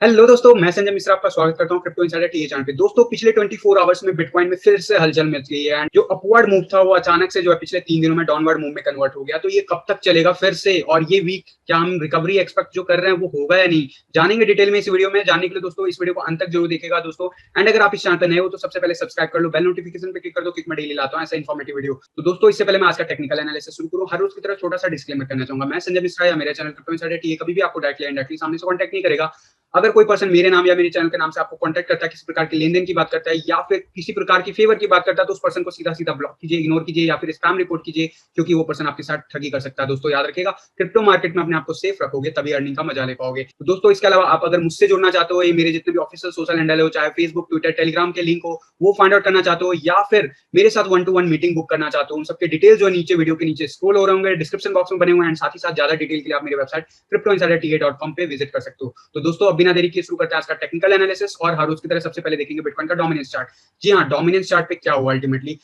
Hello दोस्तों, मैं संजय मिश्रा आपका स्वागत करता हूं क्रिप्टो इनसाइडर टीए चैनल पे। दोस्तों, पिछले 24 आवर्स में बिटकॉइन में फिर से हलचल मच गई है एंड जो अपवर्ड मूव था वो अचानक से जो है पिछले 3 दिनों में डाउनवर्ड मूव में कन्वर्ट हो गया। तो ये कब तक चलेगा फिर से, और ये वीक क्या हम रिकवरी एक्सपेक्ट जो कर रहे हैं वो होगा या नहीं, जानेंगे डिटेल में इस वीडियो में। जानने के लिए दोस्तों इस वीडियो को अंत तक जरूर देखिएगा दोस्तों। एंड अगर आप इस चैनल पर नए हो तो सबसे पहले सब्सक्राइब कर लो, बेल नोटिफिकेशन पे क्लिक कर दो, क्योंकि मैं डेली लाता हूं ऐसा इन्फॉर्मेटिव वीडियो। तो दोस्तों, इससे पहले मैं आज का टेक्निकल एनालिसिस शुरू करूं, हर रोज की तरह छोटा सा डिस्क्लेमर करना चाहूंगा। मैं संजय मिश्रा या मेरे चैनल क्रिप्टो इनसाइडर टीए कभी भी आपको डायरेक्टली इनडायरेक्टली सामने से कॉन्टैक्ट नहीं करेगा। अगर कोई पर्सन मेरे नाम या मेरे चैनल के नाम से आपको कांटेक्ट करता है, किसी प्रकार के लेन देन की बात करता है या फिर किसी प्रकार की फेवर की बात करता है, तो उस पर्सन को सीधा सीधा ब्लॉक कीजिए, इग्नोर कीजिए या फिर स्पैम रिपोर्ट कीजिए, क्योंकि वो पर्सन आपके साथ ठगी कर सकता है। दोस्तों याद रखिएगा, क्रिप्टो मार्केट में अपने आप को सेफ रखोगे तभी अर्निंग का मजा ले पाओगे। तो दोस्तों, इसके अलावा आप अगर मुझसे जुड़ना चाहते हो, ये मेरे जितने भी ऑफिशियल सोशल हैंडल हो, चाहे फेसबुक, ट्विटर, टेलीग्राम के लिंक हो, वो फाइंड आउट करना चाहते हो या फिर मेरे साथ 1-to-1 मीटिंग बुक करना चाहते हो, उन सबके डिटेल्स जो है नीचे वीडियो के नीचे स्क्रॉल हो रहे होंगे, डिस्क्रिप्शन बॉक्स में बने हुए हैं। साथ ही साथ ज्यादा डिटेल के लिए आप मेरी वेबसाइट cryptoinsiderta.com पे विजिट कर सकते हो। तो दोस्तों, अब बिना देरी के शुरू करते हैं आज का टेक्निकल एनालिसिस, और हर रोज की तरह सबसे पहले देखेंगे बिटकॉइन का डोमिनेंस चार्ट। जी हाँ, डोमिनेंस चार्ट पे क्या हुआ अल्टीमेटली।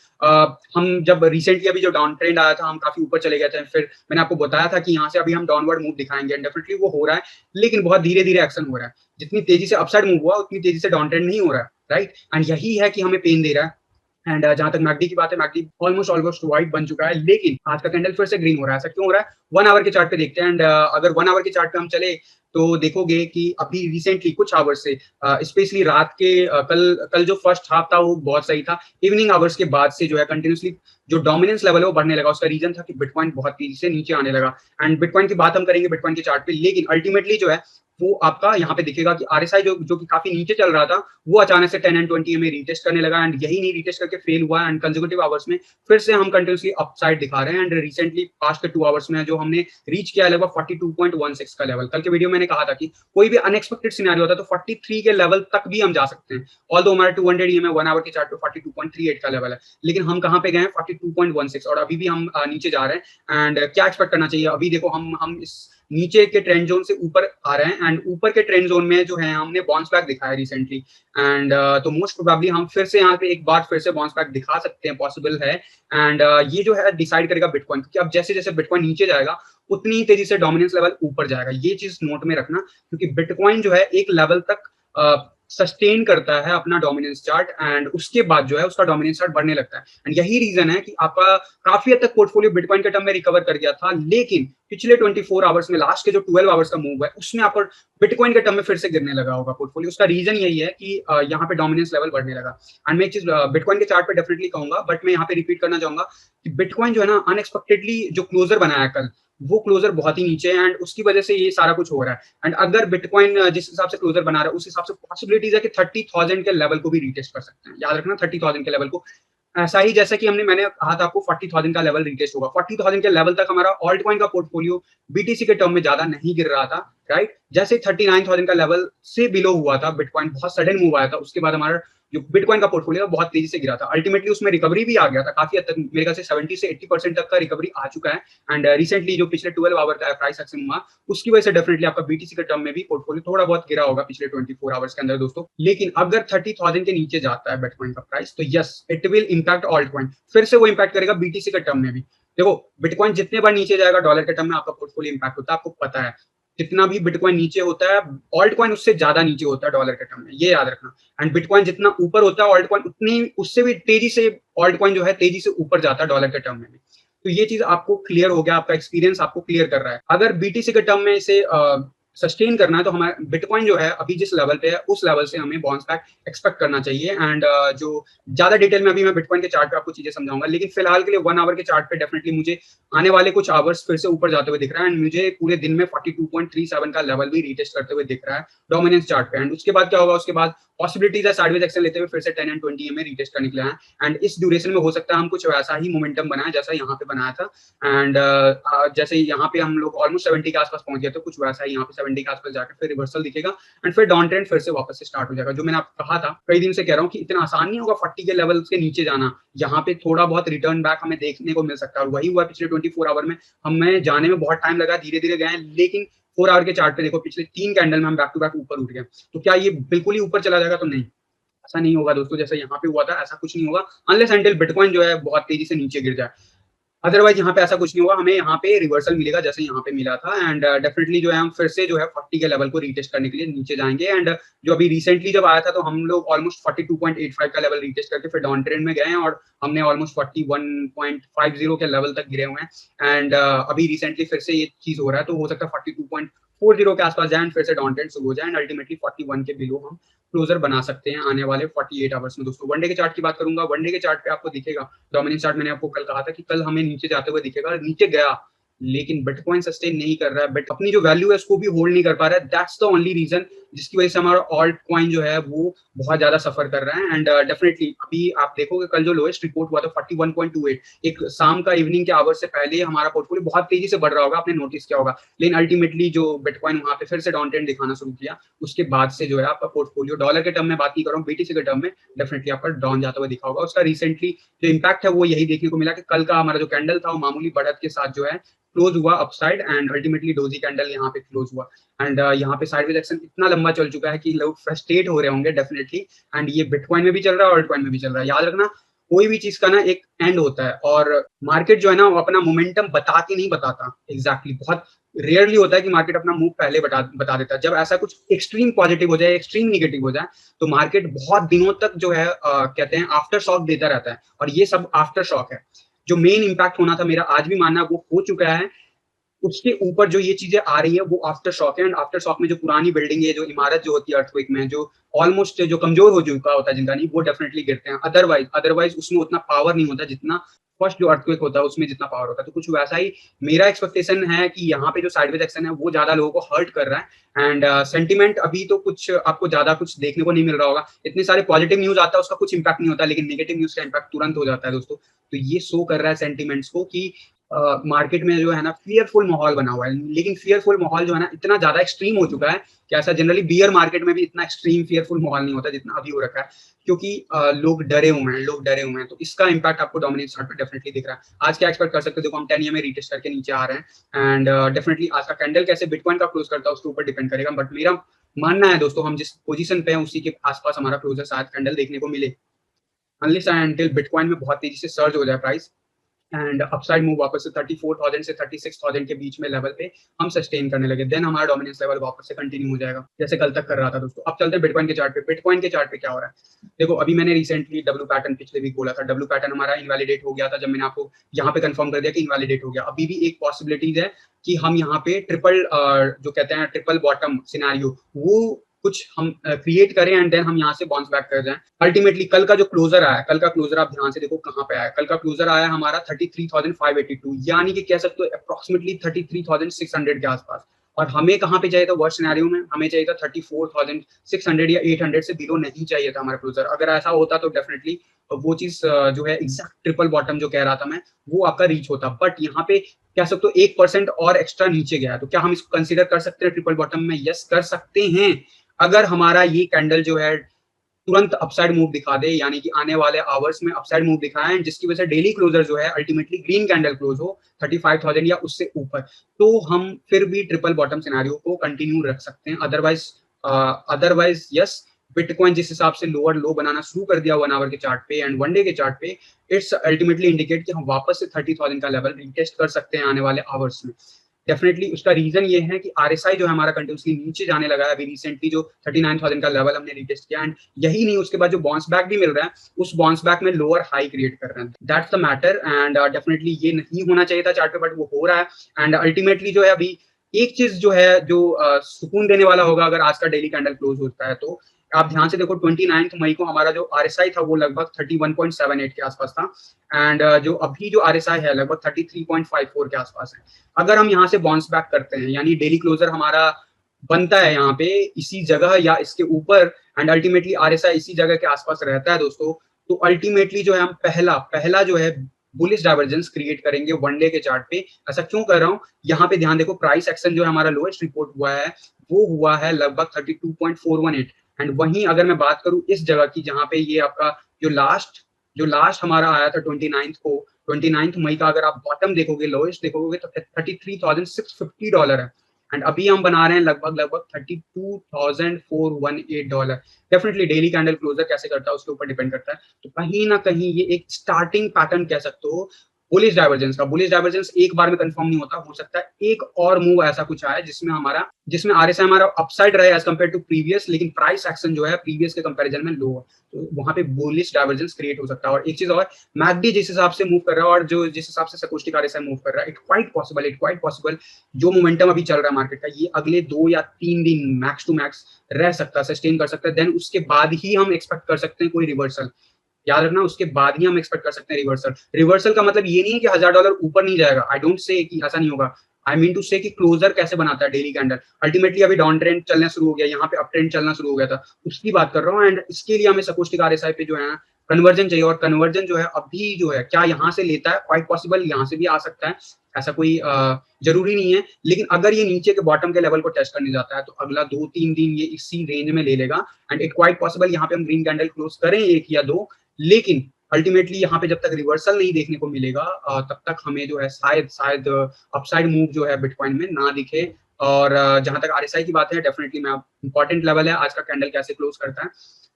हम जब रिसेंटली अभी जो डाउन ट्रेंड आया था, हम काफी ऊपर चले गए थे, फिर मैंने आपको बताया था कि यहाँ से अभी हम डाउनवर्ड मूव दिखाएंगे एंड डेफिनेटली वो हो रहा है, लेकिन बहुत धीरे धीरे एक्शन हो रहा है। जितनी तेजी से अपसाइड मूव हुआ उतनी तेजी से डाउन ट्रेंड नहीं हो रहा है, राइट। एंड यही है कि हमें पेन दे रहा है। एंड जहां तक मैकडी की बात है, मैकडी ऑलमोस्ट व्हाइट बन चुका है, लेकिन आज का कैंडल फिर से ग्रीन हो रहा है। ऐसा क्यों हो रहा है? 1 आवर के चार्ट पे देखते हैं। एंड अगर 1 आवर के चार्ट पे हम चले तो देखोगे कि अभी रिसेंटली कुछ आवर्स से, स्पेशली रात के, कल कल जो फर्स्ट हाफ था वो बहुत सही था। इवनिंग आवर्स के बाद से जो है कंटिन्यूसली जो डोमिनेंस लेवल है वो बढ़ने लगा। उसका रीजन था कि बिटकॉइन बहुत तेजी से नीचे आने लगा। एंड बिटकॉइन की बात हम करेंगे बिटकॉइन के चार्ट पे, लेकिन अल्टीमेटली जो है वो आपका यहाँ पे दिखेगा कि आरएसआई जो कि काफी नीचे चल रहा था, वो अचानक से 10 एंड 20 में रीटेस्ट करने लगा। एंड यही नहीं रीटेस्ट करके फेल हुआ, एंड कंसेक्यूटिव आवर्स में फिर से हम कंटिन्यूसली अपसाइड दिखा रहे हैं। एंड रिसेंटली पास्ट के 2 आवर्स में जो हमने रीच किया लगभग 42.16 का लेवल। कल के वीडियो में मैंने कहा था कि कोई भी अनएक्सपेक्टेड सिनेरियो होता है तो 43 के लेवल तक भी हम जा सकते हैं। ऑल्दो हमारा 200 ईएमए 1 आवर के चार्ट पे 42.38 का लेवल है, लेकिन हम कहाँ पे गए हैं? 42.16, और अभी भी हम नीचे जा रहे हैं। एंड क्या एक्सपेक्ट करना चाहिए? अभी देखो, हम इस नीचे के ट्रेंड जोन से ऊपर आ रहे हैं, एंड ऊपर के ट्रेंड जोन में जो है हमने बाउंस बैक दिखाया रिसेंटली। एंड तो मोस्ट प्रोबेबली हम फिर से यहाँ पे एक बार फिर से बाउंस बैक दिखा सकते हैं, पॉसिबल है। एंड ये जो है डिसाइड करेगा बिटकॉइन, क्योंकि अब जैसे जैसे बिटकॉइन नीचे जाएगा उतनी ही तेजी से डोमिनेंस लेवल ऊपर जाएगा। ये चीज नोट में रखना, क्योंकि बिटकॉइन जो है एक लेवल तक सस्टेन करता है अपना डोमिनेंस चार्ट, एंड उसके बाद जो है उसका डोमिनेंस चार्ट बढ़ने लगता है। एंड यही रीजन है कि आपका काफी हद तक पोर्टफोलियो बिटकॉइन के टर्म में रिकवर कर गया था, लेकिन पिछले 24 आवर्स में लास्ट के जो 12 आवर्स का मूव है उसमें आपको बिटकॉइन के टर्म में फिर से गिरने लगा होगा पोर्टफोलियो। उसका रीजन यही है कि यहाँ पे डोमिनेंस लेवल बढ़ने लगा। एंड मैं एक चीज बिटकॉइन के चार्ट पे डेफिनेटली कहूंगा, बट मैं यहाँ पे रिपीट करना चाहूंगा कि बिटकॉइन जो है ना, अनएक्सपेक्टेडली जो क्लोजर बनाया कल, वो क्लोजर बहुत ही नीचे है, एंड उसकी वजह से ये सारा कुछ हो रहा है। एंड अगर बिटकॉइन जिस हिसाब से क्लोजर बना रहा है उस हिसाब से पॉसिबिलिटीज है कि 30,000 के लेवल को भी रीटेस्ट कर सकते हैं। याद रखना, 30,000 के लेवल को। ऐसा ही जैसा कि मैंने कहा था आपको 40,000 का लेवल रीटेस्ट होगा। 40,000 के लेवल तक हमारा ऑल्ट कॉइन का पोर्टफोलियो बीटीसी के टर्म में ज्यादा नहीं गिर रहा था, राइट। जैसे 39,000 का लेवल से बिलो हुआ था बिटकॉइन, बहुत सडन मूव आया था, उसके बाद हमारा जो बिटकॉइन का पोर्टफोलियो बहुत तेजी से गिरा था। अल्टीमेटली उसमें रिकवरी भी आ गया था काफी हद तक, मेरे ख्याल से 70 से 80% तक का रिकवरी आ चुका है। एंड रिसेंटली जो पिछले 12 आवर का प्राइस एक्शन हुआ, उसकी वजह से डेफिनेटली आपका बीटीसी के टर्म में भी पोर्टफोलियो थोड़ा बहुत गिरा होगा पिछले 24 आवर्स के अंदर दोस्तों। लेकिन अगर 30,000 के नीचे जाता है बिटकॉइन का प्राइस, तो yes, it will impact alt coin, फिर से वो इम्पैक्ट करेगा बीटीसी के टर्म में भी। देखो, बिटकॉइन जितने बार नीचे जाएगा डॉलर के टर्म में आपका पोर्टफोलियो इम्पैक्ट होता है, आपको पता है। जितना भी बिटकॉइन नीचे होता है, ऑल्ट कॉइन उससे ज्यादा नीचे होता है डॉलर के टर्म में, ये याद रखना। एंड बिटकॉइन जितना ऊपर होता है ऑल्ट कॉइन उतनी उससे भी तेजी से ऑल्ट कॉइन जो है तेजी से ऊपर जाता है डॉलर के टर्म में भी। तो ये चीज आपको क्लियर हो गया, आपका एक्सपीरियंस आपको क्लियर कर रहा है। अगर बीटीसी के टर्म में इसे सस्टेन करना है तो हमारा बिटकॉइन जो है अभी जिस लेवल पे है उस लेवल से हमें बाउंस बैक एक्सपेक्ट करना चाहिए। एंड जो ज्यादा डिटेल में अभी मैं बिटकॉइन के चार्ट पे आपको चीजें समझाऊंगा, लेकिन फिलहाल के लिए 1 आवर के चार्ट पे डेफिनेटली मुझे आने वाले कुछ आवर्स फिर से ऊपर जाते हुए दिख रहा है। एंड मुझे पूरे दिन में 42.37 का लेवल भी रीटेस्ट करते हुए दिख रहा है डोमिनेंस चार्ट पे। एंड उसके बाद क्या होगा? उसके बाद पॉसिबिलिटीज है साइडवेज एक्शन लेते हुए फिर से 10 एंड 20 में रीटेस्ट करने के लिए आए। एंड इस ड्यूरेशन में हो सकता है हम कुछ वैसा ही मोमेंटम बनाए जैसा यहाँ पे बनाया था। एंड जैसे यहाँ पे हम लोग ऑलमोस्ट 70 के आसपास पहुंच गए, तो कुछ वैसा ही यहाँ पे 70 के आसपास जाकर फिर रिवर्सल दिखेगा, एंड फिर डाउन ट्रेंड फिर से वापस से स्टार्ट हो जाएगा। जो मैंने आपको कहा था, कई दिन से कह रहा हूँ कि इतना आसान नहीं होगा 40 के लेवल के नीचे जाना। यहाँ पे थोड़ा बहुत रिटर्न बैक हमें देखने को मिल सकता है, और वही हुआ पिछले 24 आवर में। हमें जाने में बहुत टाइम लगा, धीरे धीरे गए, लेकिन 4 आवर के चार्ट पे देखो, पिछले 3 कैंडल में हम बैक टू बैक ऊपर उठ गए। तो क्या ये बिल्कुल ही ऊपर चला जाएगा? तो नहीं, ऐसा नहीं होगा दोस्तों। जैसे यहाँ पे हुआ था ऐसा कुछ नहीं होगा, अनलेस एंटिल बिटकॉइन जो है बहुत तेजी से नीचे गिर जाए। अदरवाइज यहाँ पे ऐसा कुछ नहीं होगा, हमें यहाँ पे रिवर्सल मिलेगा जैसे यहाँ पे मिला था। एंड डेफिनेटली जो है हम फिर से जो है 40 के लेवल को रीटेस्ट करने के लिए नीचे जाएंगे। एंड जो अभी रिसेंटली जब आया था तो हम लोग ऑलमोस्ट 42.85 का लेवल रीटेस्ट करके फिर डाउन ट्रेंड में गए हैं और हमने ऑलमोस्ट 41.50 के लेवल तक गिरे हुए हैं। एंड अभी रिसेंटली फिर से ये चीज हो रहा है, तो हो सकता है 42.40 के आसपास जाए, फिर से डाउन ट्रेंड शुरू हो जाए एंड अल्टीमेटली 41 के बिलो हम क्लोजर बना सकते हैं आने वाले 48 आवर्स में। दोस्तों वनडे के चार्ट की बात करूंगा, वनडे के चार्ट पे आपको दिखेगा डोमिनेंस चार्ट, मैंने आपको कल कहा था कि कल हमें नीचे जाते हुए दिखेगा, नीचे गया लेकिन बिटकॉइन सस्टेन नहीं कर रहा है, बट अपनी जो वैल्यू है उसको भी होल्ड नहीं कर पा रहा है। दैट्स द ओनली रीजन जिसकी वजह से हमारा ऑल्ट कॉइन जो है वो बहुत ज्यादा सफर कर रहा है। एंड डेफिनेटली अभी आप देखोगे कल जो लोएस्ट रिपोर्ट हुआ था 41.28, एक शाम का इवनिंग के आवर से पहले हमारा पोर्टफोलियो बहुत तेजी से बढ़ रहा होगा, आपने नोटिस किया होगा, लेकिन अल्टीमेटली जो बिटकॉइन वहां पे फिर से डाउन ट्रेंड दिखाना शुरू किया, उसके बाद से जो है आपका पोर्टफोलियो डॉलर के टर्म में बात नहीं कर रहा हूँ, बीटीसी के टर्म में डेफिनेटली आपका डाउन जाता हुआ दिखा होगा। उसका रिसेंटली जो इम्पैक्ट है वो यही देखने को मिला कि कल का हमारा जो कैंडल था वो मामूली बढ़त के साथ जो है क्लोज हुआ upside and ultimately doji candle यहाँ पे क्लोज हुआ। एंड यहाँ पे साइडवेज एक्शन इतना लंबा चल चुका है कि लोग फ्रस्ट्रेट हो रहे होंगे डेफिनेटली। एंड ये बिटकॉइन में भी चल रहा है और अल्टकॉइन में भी चल रहा है। याद रखना कोई भी चीज का ना एक एंड होता है, और मार्केट जो है ना वो अपना मोमेंटम बता के नहीं बताता एग्जैक्टली बहुत रेयरली होता है कि मार्केट अपना मूव पहले बता देता है। जब ऐसा कुछ एक्सट्रीम पॉजिटिव हो जाए, एक्सट्रीम निगेटिव हो जाए, तो मार्केट बहुत दिनों तक जो है कहते हैं आफ्टर शॉक देता रहता है, और ये सब आफ्टर शॉक है। जो मेन इंपैक्ट होना था मेरा आज भी मानना वो हो चुका है, उसके ऊपर जो ये चीजें आ रही है वो आफ्टर शॉक है। एंड आफ्टर शॉक में जो पुरानी बिल्डिंग है, जो इमारत जो होती है अर्थक्वेक में, जो ऑलमोस्ट जो कमजोर हो चुका होता है जिनका नहीं, वो डेफिनेटली गिरते हैं। अदरवाइज उसमें उतना पावर नहीं होता जितना फर्स्ट जो अर्थक्वेक होता है उसमें जितना पावर होता है। तो कुछ वैसा ही मेरा एक्सपेक्टेशन है कि यहाँ पे जो साइडवेज एक्शन है वो ज्यादा लोगों को हर्ट कर रहा है। एंड सेंटिमेंट अभी तो कुछ आपको ज्यादा कुछ देखने को नहीं मिल रहा होगा, इतने सारे पॉजिटिव न्यूज आता है उसका कुछ इंपैक्ट नहीं होता, लेकिन नेगेटिव न्यूज का इंपैक्ट तुरंत हो जाता है दोस्तों। तो ये शो कर रहा है सेंटिमेंट्स को कि मार्केट में जो है ना फियरफुल माहौल बना हुआ है। लेकिन फियरफुल माहौल जो है ना इतना ज्यादा एक्सट्रीम हो चुका है कि ऐसा जनरली बियर मार्केट में भी इतना एक्सट्रीम फियरफुल माहौल नहीं होता जितना अभी हो रखा है, क्योंकि लोग डरे हुए हैं। तो इसका इंपैक्ट आपको डोमिनेंस चार्ट पे डेफिनेटली दिख रहा है। आज क्या एक्सपेक्ट कर सकते हो, देखो हम 10 EMA रीटेस्ट करके नीचे आ रहे हैं। एंड डेफिनेटली आज का कैंडल कैसे बिटकॉइन का क्लोज करता है उसके ऊपर डिपेंड करेगा, बट मेरा मानना है दोस्तों हम जिस पोजीशन पे हैं उसी के आसपास हमारा क्लोजर शायद कैंडल देखने को मिले, अनलेस एंड अनटिल बिटकॉइन में बहुत तेजी से सर्ज हो जाए प्राइस एंड अपसाइड मूव वापस से 34,000 से 36,000 के बीच में लेवल पे हम सस्टेन करने लगे, देन हमारा डोमिनेंस लेवल वापस से कंटिन्यू हो जाएगा जैसे कल तक कर रहा था दोस्तों। अब चलते हैं बिटकॉइन के चार्ट पे। बिटकॉइन के चार्ट पे क्या हो रहा है, देखो अभी मैंने रिसेंटली डब्ल्यू पैटर्न पिछले वीक बोला था, डब्ल्यू पैटर्न हमारा इनवैलिडेट हो गया था, जब मैंने आपको यहाँ पे कंफर्म कर दिया कि इनवैलिडेट हो गया। अभी भी एक पॉसिबिलिटीज है कि हम यहाँ पे ट्रिपल जो कहते हैं ट्रिपल बॉटम सिनेरियो वो कुछ हम क्रिएट करें एंड देन हम यहाँ से बाउंस बैक कर जाएं। अल्टीमेटली कल का जो क्लोजर आया, कल का क्लोजर आप ध्यान से देखो कहाँ पे आया, कल का क्लोजर आया हमारा 33,582, यानी कि कह सकते हो अप्रोक्सीमेटली 33,600 के आसपास। और हमें कहाँ पे चाहिए था वर्स्ट सिनेरियो में, हमें चाहिए था 34,600 या 800 से बिलो नहीं चाहिए था हमारा क्लोजर। अगर ऐसा होता तो डेफिनेटली वो चीज जो है एग्जैक्ट ट्रिपल बॉटम जो कह रहा था मैं वो आपका रीच होता, बट यहाँ पे कह सकते हो 1% और एक्स्ट्रा नीचे गया। तो क्या हम इसको कंसिडर कर सकते हैं ट्रिपल बॉटम में? यस कर सकते हैं, अगर हमारा ये कैंडल जो है तुरंत अपसाइड मूव दिखा दे, यानी कि आने वाले आवर्स में अपसाइड मूव दिखाए जिसकी वजह से डेली क्लोजर जो है अल्टीमेटली ग्रीन कैंडल क्लोज हो 35,000 या उससे ऊपर, तो हम फिर भी ट्रिपल बॉटम सिनेरियो को कंटिन्यू रख सकते हैं। अदरवाइज यस, बिटकॉइन जिस हिसाब से लोअर लो बनाना शुरू कर दिया 1 आवर के चार्ट पे एंड 1 डे के चार्ट पे, इट्स अल्टीमेटली इंडिकेट कि हम वापस से 30,000 का लेवल रिटेस्ट कर सकते हैं आने वाले आवर्स में। डेफिनेटली उसका रीजन ये है कि आरएसआई जो है हमारा कंटिन्यूसली नीचे जाने लगा है। अभी रिसेंटली जो 39,000 का लेवल हमने रिटेस्ट किया, एंड यही नहीं उसके बाद जो बाउंस बैक भी मिल रहा है उस बाउंस बैक में लोअर हाई क्रिएट कर रहे हैं। That's the matter and definitely ये नहीं होना चाहिए था चार्ट पे, बट वो हो रहा है। एंड अल्टीमेटली जो है अभी एक चीज जो है जो सुकून देने वाला होगा अगर आज का डेली कैंडल क्लोज होता है, तो आप ध्यान से देखो 29 मई को हमारा जो आरएसआई था वो लगभग 31.78 के आसपास था, एंड जो अभी जो आरएसआई है लगभग 33.54 के आसपास है। अगर हम यहाँ से बाउंस बैक करते हैं, यानी डेली क्लोजर हमारा बनता है यहाँ पे इसी जगह या इसके ऊपर, एंड अल्टीमेटली आरएसआई इसी जगह के आसपास रहता है दोस्तों, तो अल्टीमेटली जो है हम पहला जो है बुलिश डाइवर्जेंस क्रिएट करेंगे 1 डे के चार्ट पे। ऐसा क्यों कर रहा हूँ, यहाँ पे ध्यान देखो प्राइस एक्शन जो है हमारा लोएस्ट रिपोर्ट हुआ है वो हुआ है लगभग 32.418, एंड वहीं अगर मैं बात करूं इस जगह की जहां पे ये आपका जो लास्ट हमारा आया था 29 मई का, अगर आप बॉटम देखोगे लोएस्ट देखोगे तो $33,650 है, एंड अभी हम बना रहे हैं लगभग $32,418। डेफिनेटली डेली कैंडल क्लोजर कैसे करता है उसके ऊपर डिपेंड करता है। तो कहीं ना कहीं ये एक स्टार्टिंग पैटर्न कह सकते हो बुलिश डाइवर्जेंस एक बार में कंफर्म नहीं होता, हो सकता है एक और मूव ऐसा कुछ आए जिसमें आरएसआई हमारा अपसाइड रहे एज कंपेयर टू प्रीवियस, लेकिन प्राइस एक्शन जो है प्रीवियस के कंपैरिजन में लो है, तो वहां पे बुलिश डाइवर्जेंस क्रिएट हो सकता है। और एक चीज और, मैकडी जिस हिसाब से मूव कर रहा है और जो जिस हिसाब से सकोस्टिक आरएसआई मूव कर रहा है, इट क्वाइट पॉसिबल जो मोमेंटम अभी चल रहा है मार्केट का, ये अगले 2 या 3 दिन मैक्स टू मैक्स रह सकता है, सस्टेन कर सकता है। देन उसके बाद ही हम एक्सपेक्ट कर सकते हैं कोई रिवर्सल। याद रखना, उसके बाद ही हम एक्सपेक्ट कर सकते हैं रिवर्सल। रिवर्सल का मतलब ये नहीं है कि $1000 ऊपर नहीं जाएगा, आई डोंट से कि ऐसा नहीं होगा। आई मीन टू से कि क्लोजर कैसे बनाता है डेली कैंडल। अल्टीमेटली अभी डाउन ट्रेंड चलना शुरू हो गया, यहाँ पे अप ट्रेंड चलना शुरू हो गया था, उसकी बात कर रहा हूँ। एंड इसके लिए हमें सकोस्टिक आरएसआई पे जो है कन्वर्जन चाहिए, और कन्वर्जन जो है अभी जो है क्या यहाँ से लेता है, क्वाइट पॉसिबल यहाँ से भी आ सकता है, ऐसा कोई जरूरी नहीं है। लेकिन अगर ये नीचे के बॉटम के लेवल को टेस्ट करने जाता है तो अगला 2-3 दिन ये इसी रेंज में ले लेगा। एंड इट क्वाइट पॉसिबल यहाँ पे हम ग्रीन कैंडल क्लोज करें 1 या 2, लेकिन अल्टीमेटली यहाँ पे जब तक रिवर्सल नहीं देखने को मिलेगा तब तक हमें जो है शायद अपसाइड मूव जो है बिटकॉइन में ना दिखे। और जहां तक आरएसआई की बात है, डेफिनेटली मैं इंपॉर्टेंट लेवल है आज का कैंडल कैसे क्लोज करता है,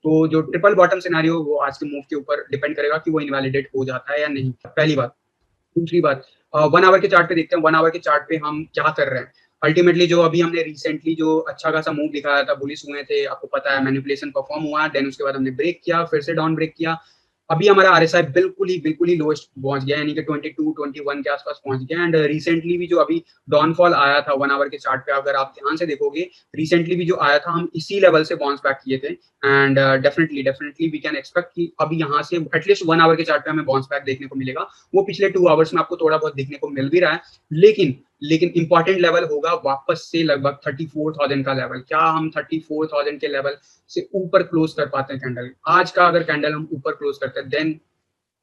तो जो ट्रिपल बॉटम सिनेरियो वो आज के मूव के ऊपर डिपेंड करेगा कि वो इनवैलिडेट हो जाता है या नहीं, पहली बात। दूसरी बात, 1 आवर के चार्ट पे देखते हैं, 1 आवर के चार्ट पे हम क्या कर रहे हैं। अल्टीमेटली जो अभी हमने रिसेंटली जो अच्छा खासा मूव दिखाया था, बुलिश हुए थे, आपको पता है मैनिपुलेशन परफॉर्म हुआ, देन उसके बाद हमने ब्रेक किया, फिर से डाउन ब्रेक किया। अभी हमारा आरएसआई बिल्कुल ही लोएस्ट पहुंच गया, यानी कि 22-21 के आसपास पहुंच गया। एंड रिसेंटली भी जो अभी डाउनफॉल आया था 1 आवर के चार्ट पे, अगर आप ध्यान से देखोगे, रिसेंटली भी जो आया था हम इसी लेवल से बाउंस बैक किए थे। And definitely we can expect कि अभी यहाँ से एटलीस्ट 1 आवर के चार्ट पे हमें बाउंस बैक देखने को मिलेगा। वो पिछले 2 आवर्स में आपको थोड़ा बहुत देखने को मिल भी रहा है, लेकिन इंपॉर्टेंट लेवल होगा वापस से लगभग 34,000 का लेवल। क्या हम 34,000 के लेवल से ऊपर क्लोज कर पाते हैं कैंडल? आज का अगर कैंडल हम ऊपर क्लोज करते हैं, देन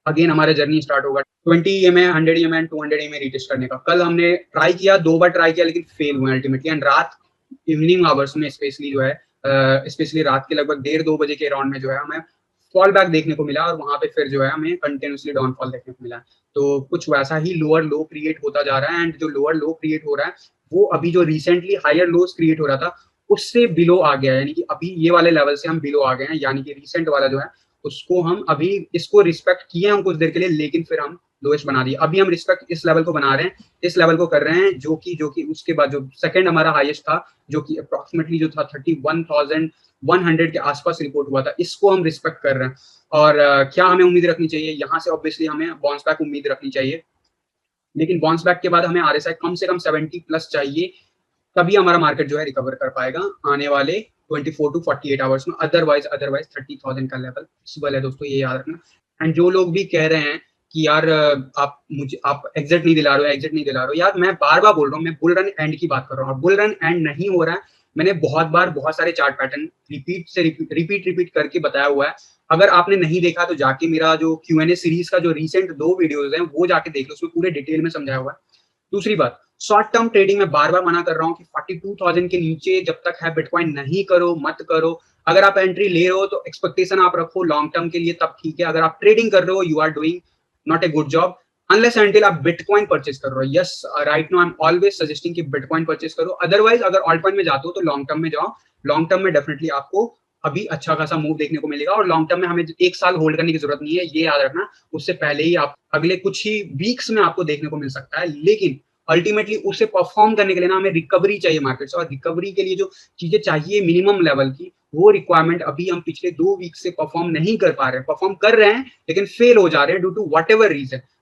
अगेन हमारा जर्नी स्टार्ट होगा 20 EMA, 100 EMA and 200 EMA retest करने का। कल हमने ट्राई किया, 2 बार ट्राई किया, लेकिन फेल हुए अल्टीमेटली। एंड रात इवनिंग आवर्स में स्पेशली जो है स्पेशली रात के लगभग 1:30-2 बजे के अराउंड में जो है हमें फॉल बैक देखने को मिला, और वहां पे फिर जो है हमें कंटिन्यूसली डाउनफॉल देखने को मिला। तो कुछ वैसा ही लोअर लो क्रिएट होता जा रहा है। एंड जो लोअर लो क्रिएट हो रहा है वो अभी जो रिसेंटली हायर लोज क्रिएट हो रहा था उससे बिलो आ गया है, यानी कि अभी ये वाले लेवल से हम बिलो आ गए हैं, यानी कि रिसेंट वाला जो है उसको हम अभी इसको रिस्पेक्ट किए हम कुछ देर के लिए, लेकिन फिर हम लोएस्ट बना दिए। अभी हम रिस्पेक्ट इस लेवल को बना रहे हैं, इस लेवल को कर रहे हैं, जो कि उसके बाद जो सेकंड हमारा हाईएस्ट था, जो कि अप्रोक्सीमेटली जो था 31,100 के आसपास रिपोर्ट हुआ था, इसको हम रिस्पेक्ट कर रहे हैं। और क्या हमें उम्मीद रखनी चाहिए यहाँ से? ऑब्वियसली हमें बाउंस बैक उम्मीद रखनी चाहिए, लेकिन बाउंस बैक के बाद हमें आरएसआई कम से कम 70 प्लस चाहिए, तभी हमारा मार्केट जो है रिकवर कर पाएगा आने वाले 24 टू 48 आवर्स में। अदरवाइज 30,000 का लेवल पॉसिबल है दोस्तों, ये याद रखना। एंड जो लोग भी कह रहे हैं कि यार आप एग्जिट नहीं दिला रहे हो, यार मैं बार बार बोल रहा हूँ, मैं बुल रन एंड की बात कर रहा हूँ, बुल रन एंड नहीं हो रहा है। मैंने बहुत सारे चार्ट पैटर्न रिपीट करके बताया हुआ है। अगर आपने नहीं देखा तो जाके मेरा जो Q&A सीरीज का जो रिसेंट 2 वीडियोस हैं वो जाके देख लो, उसमें पूरे डिटेल में समझाया हुआ है। दूसरी बात, शॉर्ट टर्म ट्रेडिंग में बार बार मना कर रहा हूँ कि 42,000 के नीचे जब तक है बिटकॉइन नहीं करो, मत करो। अगर आप एंट्री ले रहे हो तो एक्सपेक्टेशन आप रखो लॉन्ग टर्म के लिए, तब ठीक है। अगर आप ट्रेडिंग कर रहे हो, you are doing not a good job unless until आप बिटकॉइन परचेस कर रहे हो। Yes, right now I am always suggesting कि बिटकॉइन परचेस करो। अदरवाइज अगर ऑल्ट कॉइन में जाते हो तो लॉन्ग टर्म में जाओ। लॉन्ग टर्म में डेफिनेटली आपको अभी अच्छा खासा मूव देखने को मिलेगा, और लॉन्ग टर्म में हमें 1 साल होल्ड करने की जरूरत नहीं है, ये याद रखना। उससे पहले ही आप अगले कुछ ही वीक्स में आपको देखने को मिल सकता है, लेकिन अल्टीमेटली उसे परफॉर्म करने के लिए ना हमें रिकवरी चाहिए मार्केट से। और रिकवरी के लिए जो चीजें चाहिए मिनिमम लेवल की, वो रिक्वायरमेंट अभी हम पिछले 2 वीक से परफॉर्म नहीं कर पा रहे हैं। परफॉर्म कर रहे हैं लेकिन फेल हो जा रहे हैं due to whatever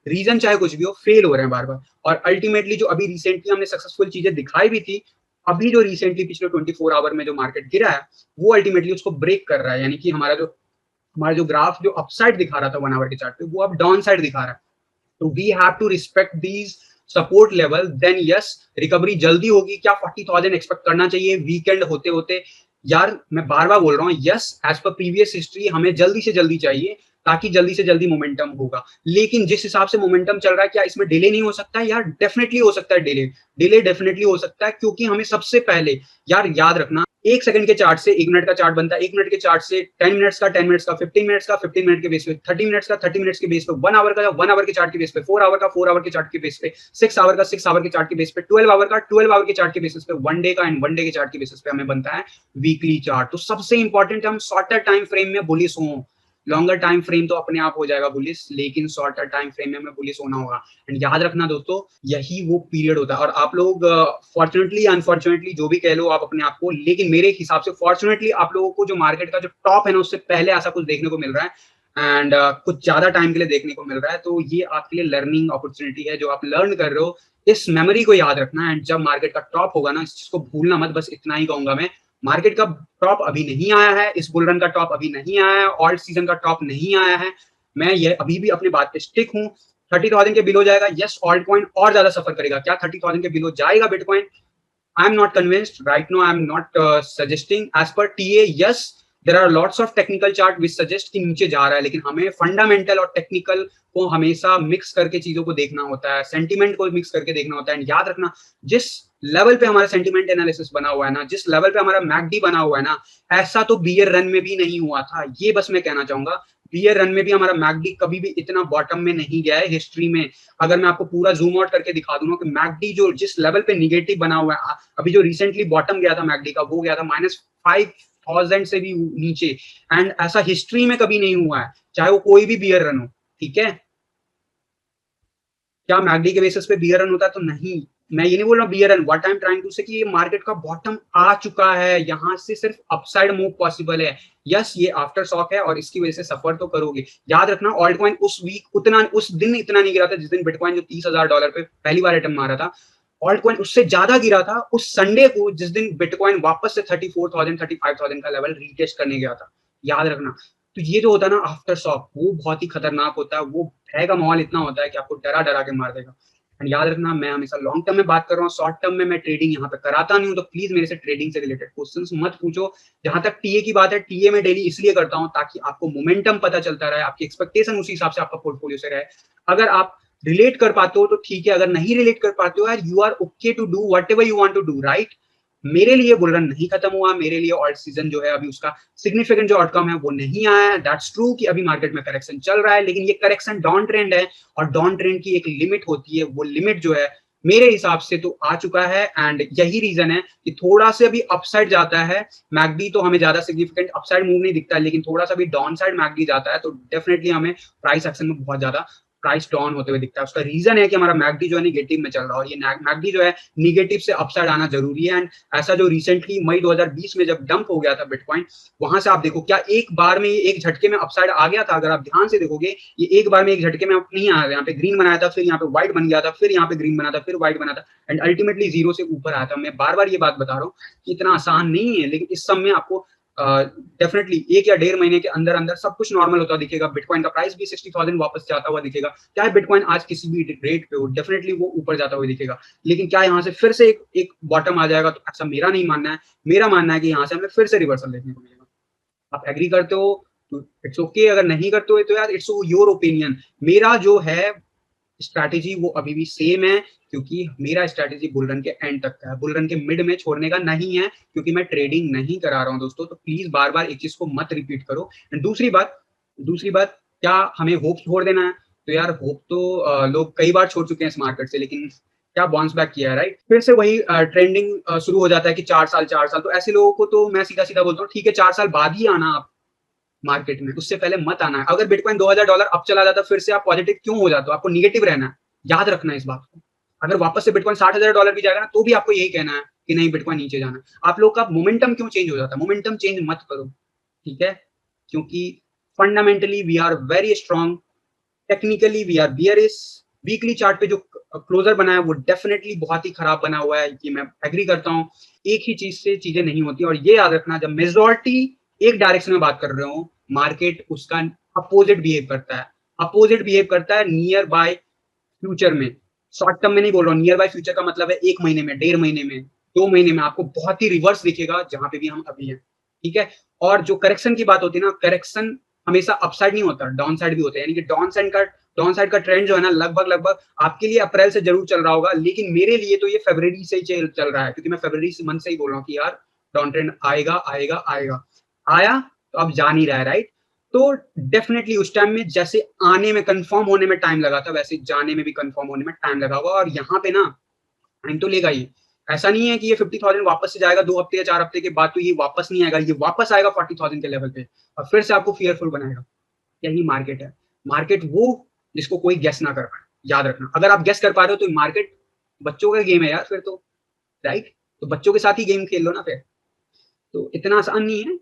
reason चाहे कुछ भी हो, फेल हो रहे हैं बार बार। और अल्टीमेटली जो अभी रिसेंटली हमने सक्सेसफुल चीजें दिखाई भी थी, अभी जो रिसेंटली पिछले 24 आवर में जो मार्केट गिरा है वो अल्टीमेटली उसको ब्रेक कर रहा है, यानी कि हमारा जो ग्राफ जो अपसाइड दिखा रहा था 1 आवर के चार्ट पे, वो अब डाउन साइड दिखा रहा है। तो we have to respect these support level, then yes recovery जल्दी होगी। क्या 40,000 एक्सपेक्ट करना चाहिए वीकेंड होते होते? यार मैं बार बार बोल रहा हूँ, yes as per previous history हमें जल्दी से जल्दी चाहिए, ताकि जल्दी से जल्दी मोमेंटम होगा। लेकिन जिस हिसाब से मोमेंटम चल रहा है, क्या इसमें डिले नहीं हो सकता है? यार डेफिनेटली हो सकता है, डिले डेफिनेटली हो सकता है, क्योंकि हमें सबसे पहले यार याद रखना, 1 सेकंड के चार्ट से 1 मिनट का चार्ट बनता है, 1 मिनट के चार्ट से 10 मिनट्स का 10 मिनट्स का, 15 मिनट्स का 15 मिनट के बेस पे, 30 मिनट्स का 30 मिनट्स के बेस पे, 1 आवर का 1 आवर के चार्ट के बेस पे, 4 आवर का 4 आवर के चार्ट के बेस पे, 6 आवर का 6 आवर के चार्ट के बेस पे, 12 आवर का 12 आवर के चार्ट के बेसिस पे, 1 डे का एंड 1 डे के चार्ट के बेसिस पे हमें बनता है वीकली चार्ट। तो सबसे इंपॉर्टेंट हम शॉर्टर टाइम फ्रेम में बुलिश हों, लॉन्गर टाइम फ्रेम तो अपने आप हो जाएगा बुलिश, लेकिन शॉर्टर टाइम फ्रेम में हमें बुलिश होना होगा। एंड याद रखना दोस्तों, यही वो पीरियड होता है। और आप लोग फॉर्चुनेटली अनफॉर्चुनेटली जो भी कह लो आप अपने आप को, लेकिन मेरे हिसाब से फॉर्चुनेटली आप लोगों को जो मार्केट का जो टॉप है ना, उससे पहले ऐसा कुछ देखने को मिल रहा है। एंड कुछ ज्यादा टाइम के लिए देखने को मिल रहा है। तो ये आपके लिए लर्निंग अपॉर्चुनिटी है जो आप लर्न कर रहे हो। इस मेमोरी को याद रखना। एंड जब मार्केट का टॉप होगा ना, इस चीज को भूलना मत। बस इतना ही कहूंगा मैं, मार्केट का टॉप अभी नहीं आया है, इस बुल रन का टॉप अभी नहीं आया है, ऑल्ट सीजन का टॉप नहीं आया है। मैं ये अभी भी अपनी बात पे स्टिक हूँ। 30,000 के बिलो जाएगा, यस ऑल्ट कॉइन और ज्यादा सफर करेगा। क्या 30,000 के बिलो जाएगा bitcoin? I am not convinced right now. I am not suggesting as per TA. Yes, there are lots of technical chart which suggest कि नीचे जा रहा है, लेकिन हमें फंडामेंटल और टेक्निकल को हमेशा मिक्स करके चीजों को देखना होता है, सेंटिमेंट को मिक्स करके देखना होता है। एंड याद रखना, जिस लेवल पे हमारा सेंटिमेंट एनालिसिस बना हुआ है ना, जिस लेवल पे हमारा मैकडी बना हुआ है ना, ऐसा तो बियर रन में भी नहीं हुआ था। ये बस मैं कहना चाहूंगा, बियर रन में भी हमारा मैकडी कभी भी इतना बॉटम में नहीं गया है हिस्ट्री में। अगर मैं आपको पूरा जूम आउट करके दिखा दूंगा कि मैकडी जो जिस लेवल पे निगेटिव बना हुआ है, अभी जो रिसेंटली बॉटम गया था मैकडी का, वो गया था -5,000 से भी नीचे। एंड ऐसा हिस्ट्री में कभी नहीं हुआ है, चाहे वो कोई भी बियर रन हो। ठीक है, क्या मैकडी के बेसिस पे बियर रन होता है? तो नहीं, मैं ये नहीं बोल रहा bear run. What I am trying to say कि ये मार्केट का बॉटम आ चुका है, यहां से सिर्फ अपसाइड मूव पॉसिबल है। यस, ये आफ्टर शॉक है और इसकी वजह से सफर तो करोगे। याद रखना, ऑल्ट कॉइन उस वीक उतना, उस दिन इतना नहीं गिरा था जिस दिन बिटकॉइन जो $30,000 पे पहली बार अटेम्प्ट मारा था। ऑल्ट कॉइन उससे ज्यादा गिरा था उस संडे को, जिस दिन बिटकॉइन वापस से 34,000 35,000 का लेवल रीटेस्ट करने गया था। याद रखना। तो ये जो होता है ना आफ्टर शॉक, वो बहुत ही खतरनाक होता है। वो भय का माहौल इतना होता है कि आपको डरा डरा के मार देगा। एंड याद रखना, मैं हमेशा लॉन्ग टर्म में बात कर रहा हूँ, शॉर्ट टर्म में मैं ट्रेडिंग यहाँ पे कराता नहीं हूँ। तो प्लीज मेरे से ट्रेडिंग से रिलेटेड क्वेश्चंस मत पूछो। जहां तक टीए की बात है, टीए में डेली इसलिए करता हूँ ताकि आपको मोमेंटम पता चलता रहे, आपकी एक्सपेक्टेशन उसी हिसाब से आपका पोर्टफोलियो से रहे। अगर आप रिलेट कर पाते हो तो ठीक है, अगर नहीं रिलेट कर पाते हो यार, you are okay to do whatever you want to do, right. मेरे लिए बुल रन नहीं खत्म हुआ, मेरे लिए ऑल्ट सीजन जो है अभी उसका सिग्निफिकेंट जो आउटकम है वो नहीं आया है। दैट्स ट्रू कि अभी मार्केट में करेक्शन चल रहा है, लेकिन ये करेक्शन डाउन ट्रेंड है और डाउन ट्रेंड की एक लिमिट होती है। वो लिमिट जो है मेरे हिसाब से तो आ चुका है। एंड यही रीजन है कि थोड़ा सा भी अपसाइड जाता है मैकडी तो हमें ज्यादा सिग्निफिकेंट अपसाइड मूव नहीं दिखता है, लेकिन थोड़ा सा भी डाउन साइड मैकडी जाता है तो डेफिनेटली हमें प्राइस एक्शन में बहुत ज्यादा प्राइस डाउन होते हुए दिखता है। उसका रीजन है कि हमारा मैकडी जो है निगेटिव में चल रहा है, और ये मैकडी जो है निगेटिव से अपसाइड आना जरूरी है। एंड ऐसा जो रिसेंटली मई 2020 में जब डंप हो गया था बिटकॉइन, वहां से आप देखो क्या एक बार में एक झटके में अपसाइड आ गया था? अगर आप ध्यान से देखोगे, ये एक बार में एक झटके में नहीं आया था। यहाँ पे ग्रीन बनाया था, फिर यहाँ पे व्हाइट बन गया था, फिर यहाँ पे ग्रीन बना था, फिर व्हाइट बना था, एंड अल्टीमेटली जीरो से ऊपर आया था। मैं बार बार ये बात बता रहा हूँ कि इतना आसान नहीं है, लेकिन इस समय आपको डेफिनेटली 1 या 1.5 महीने के अंदर अंदर सब कुछ नॉर्मल होता दिखेगा। बिटकॉइन का प्राइस भी 60,000 वापस जाता हुआ दिखेगा। चाहे बिटकॉइन आज किसी भी रेट पे हो, डेफिनेटली वो ऊपर जाता हुआ दिखेगा। लेकिन क्या यहाँ से फिर से एक बॉटम आ जाएगा? तो ऐसा मेरा नहीं मानना है। मेरा मानना है कि यहाँ से हमें फिर से रिवर्सल देखने को मिलेगा। आप एग्री करते हो तो इट्स ओके, अगर नहीं करते हो तो यार इट्स योर ओपिनियन। मेरा जो है स्ट्रैटेजी वो अभी भी सेम है, क्योंकि मेरा स्ट्रैटेजी बुल रन के एंड तक का है, बुल रन के मिड में छोड़ने का नहीं है, क्योंकि मैं ट्रेडिंग नहीं करा रहा हूँ दोस्तों। तो प्लीज बार बार एक चीज को मत रिपीट करो। एंड दूसरी बात, क्या हमें होप छोड़ देना है? तो यार होप तो लोग कई बार छोड़ चुके हैं इस मार्केट से, लेकिन क्या बाउंस बैक किया है, राइट। फिर से वही ट्रेंडिंग शुरू हो जाता है कि 4 साल। तो ऐसे लोगों को तो मैं सीधा सीधा बोलता हूँ, ठीक है 4 साल बाद ही आना आप मार्केट में, उससे पहले मत आना है। अगर बिटकॉइन $2,000 अब चला जाता, फिर से आप पॉजिटिव क्यों हो जाते हो? आपको निगेटिव रहना है, याद रखना है इस बात को। अगर वापस से बिटकॉइन $60,000 भी जाएगा ना, तो भी आपको यही कहना है कि नहीं बिटकॉइन नीचे जाना है। आप लोग का मोमेंटम क्यों चेंज हो जाता है? मोमेंटम चेंज मत करो, ठीक है। क्योंकि fundamentally we are very strong, technically we are bearish. Weekly chart पे जो क्लोजर बना है वो डेफिनेटली बहुत ही खराब बना हुआ है, ये मैं एग्री करता हूँ। एक ही चीज से चीजें नहीं होती, और ये याद रखना, जब मेजोरिटी एक डायरेक्शन में बात कर रहे हो, मार्केट उसका अपोजिट बिहेव करता है। अपोजिट बिहेव करता है नियर बाय फ्यूचर में। शॉर्ट टर्म में नहीं बोल रहा हूँ, नियर बाय फ्यूचर का मतलब है 1 महीने में, 1.5 महीने में, 2 महीने में आपको बहुत ही रिवर्स दिखेगा जहां पे भी हम अभी हैं, ठीक है। और जो करेक्शन की बात होती है ना, करेक्शन हमेशा अपसाइड नहीं होता, डाउन साइड भी होता है। यानी कि डाउन साइड का ट्रेंड जो है ना, लगभग लगभग आपके लिए अप्रैल से जरूर चल रहा होगा, लेकिन मेरे लिए तो ये फरवरी से ही चल रहा है, क्योंकि मैं फरवरी से मंथ से ही बोल रहा हूँ कि यार डाउन ट्रेंड आएगा आएगा आएगा। आया तो अब जा नहीं रहा है, राइट। तो डेफिनेटली उस टाइम में जैसे आने में कंफर्म होने में टाइम लगा था, वैसे जाने में भी कंफर्म होने में टाइम लगा होगा। और यहाँ पे ना टाइम तो लेगा ही। ऐसा नहीं है कि ये 50,000 वापस से जाएगा 2 हफ्ते या 4 हफ्ते के बाद तो ये वापस नहीं आएगा। ये वापस आएगा 40,000 के लेवल पे और फिर से आपको फियरफुल बनाएगा। यही मार्केट है। मार्केट वो जिसको कोई गेस ना कर पाए, याद रखना। अगर आप गेस कर पा रहे हो तो मार्केट बच्चों का गेम है यार फिर तो, राइट? तो बच्चों के साथ ही गेम खेल लो ना फिर। तो इतना आसान नहीं है।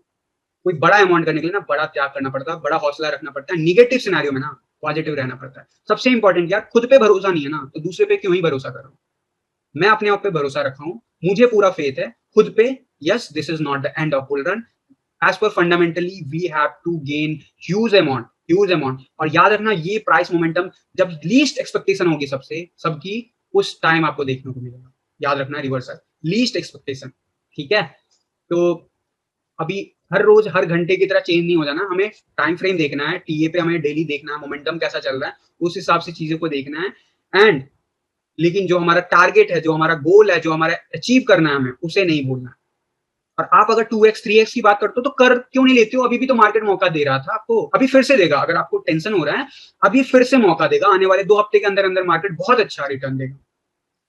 कोई बड़ा अमाउंट करने के लिए ना बड़ा त्याग करना पड़ता है, बड़ा हौसला रखना पड़ता है। निगेटिव सिनेरियो में ना पॉजिटिव रहना पड़ता है। सबसे इंपॉर्टेंट यार, खुद पे भरोसा नहीं है ना तो दूसरे पे क्यों ही भरोसा करो। मैं अपने आप पे भरोसा रखा हूं, मुझे पूरा फेथ है खुद पे। Yes, this is not the end of bull run. As per fundamentally we have to gain huge amount. और याद रखना ये प्राइस मोमेंटम जब लीस्ट एक्सपेक्टेशन होगी सबसे सबकी, उस टाइम आपको देखने को मिलेगा। याद रखना रिवर्सल, लीस्ट एक्सपेक्टेशन, ठीक है? तो अभी हर रोज हर घंटे की तरह चेंज नहीं हो जाना, हमें टाइम फ्रेम देखना है, टीए पे हमें डेली देखना है, मोमेंटम कैसा चल रहा है, उस हिसाब से चीजों को देखना है। एंड लेकिन जो हमारा टारगेट है, जो हमारा गोल है, जो हमारा अचीव करना है, हमें उसे नहीं भूलना है। और आप अगर 2x 3x की बात करते हो तो कर क्यों नहीं लेते हो? अभी भी तो मार्केट मौका दे रहा था आपको, अभी फिर से देगा। अगर आपको टेंशन हो रहा है, अभी फिर से मौका देगा। आने वाले 2 हफ्ते के अंदर अंदर मार्केट बहुत अच्छा रिटर्न देगा।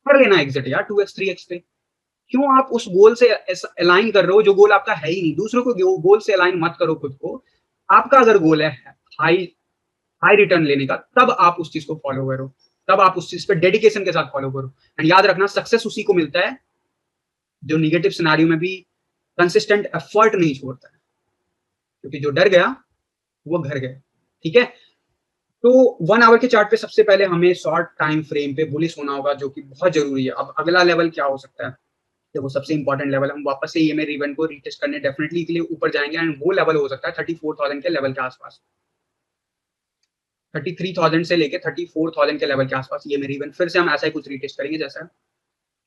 कर लेना एग्जिट यार 2x 3x पे। क्यों आप उस गोल से अलाइन कर रहे हो जो गोल आपका है ही नहीं? दूसरों को गोल से अलाइन मत करो, खुद को। आपका अगर गोल है हाई हाई रिटर्न लेने का, तब आप उस चीज को फॉलो करो, तब आप उस चीज पे डेडिकेशन के साथ फॉलो करो। एंड याद रखना, सक्सेस उसी को मिलता है जो निगेटिव सिनेरियो में भी कंसिस्टेंट एफर्ट नहीं छोड़ता है। क्योंकि जो डर गया वो घर गया, ठीक है? तो 1 आवर के चार्ट पे सबसे पहले हमें शॉर्ट टाइम फ्रेम पे बुलिश होना होगा, जो कि बहुत जरूरी है। अब अगला लेवल क्या हो सकता है? देखो, सबसे इंपॉर्टेंट लेवल, हम वापस से ईएमए रिबन को रीटेस्ट करने डेफिनेटली के लिए ऊपर जाएंगे। एंड वो लेवल हो सकता है 34,000 के लेवल के आसपास, 33,000 से लेके 34,000 के लेवल के आसपास ईएमए रिबन। फिर से हम ऐसा ही कुछ रीटेस्ट करेंगे जैसा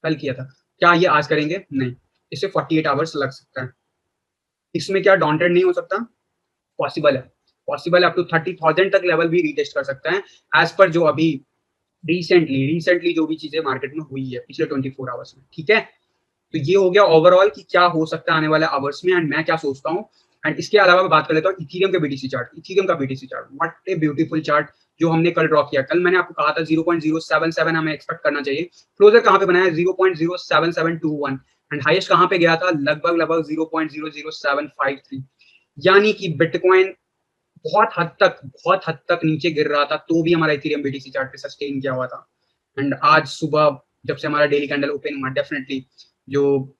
कल किया था। क्या ये आज करेंगे? नहीं, इससे 48 आवर्स लग सकता है। इसमें क्या डॉन्टेड नहीं हो सकता? पॉसिबल है, पॉसिबल है। अप टू 30,000 तक लेवल भी रीटेस्ट कर सकता है, एज पर जो अभी रिसेंटली जो भी चीजें मार्केट में हुई है पिछले 24 आवर्स में, ठीक है? तो ये हो गया ओवरऑल कि क्या हो सकता है आने वाले आवर्स में, एंड मैं क्या सोचता हूँ। एंड इसके अलावा मैं बात कर लेता हूँ इथेरियम के बीटीसी चार्ट। इथेरियम का BTC chart, what a beautiful chart जो हमने कल ड्रॉ किया। कल मैंने आपको कहा था 0.077 हमें एक्सपेक्ट करना चाहिए। क्लोजर कहाँ पे बनाया? 0.07721। एंड हाईएस्ट कहाँ पे गया था? लगभग लगभग 0.00753। यानी कि बिटकॉइन बहुत हद तक नीचे गिर रहा था, तो भी हमारा इथेरियम बीटीसी चार्ट पे सस्टेन किया हुआ था। एंड आज सुबह जब से हमारा डेली कैंडल ओपन हुआ, डेफिनेटली जो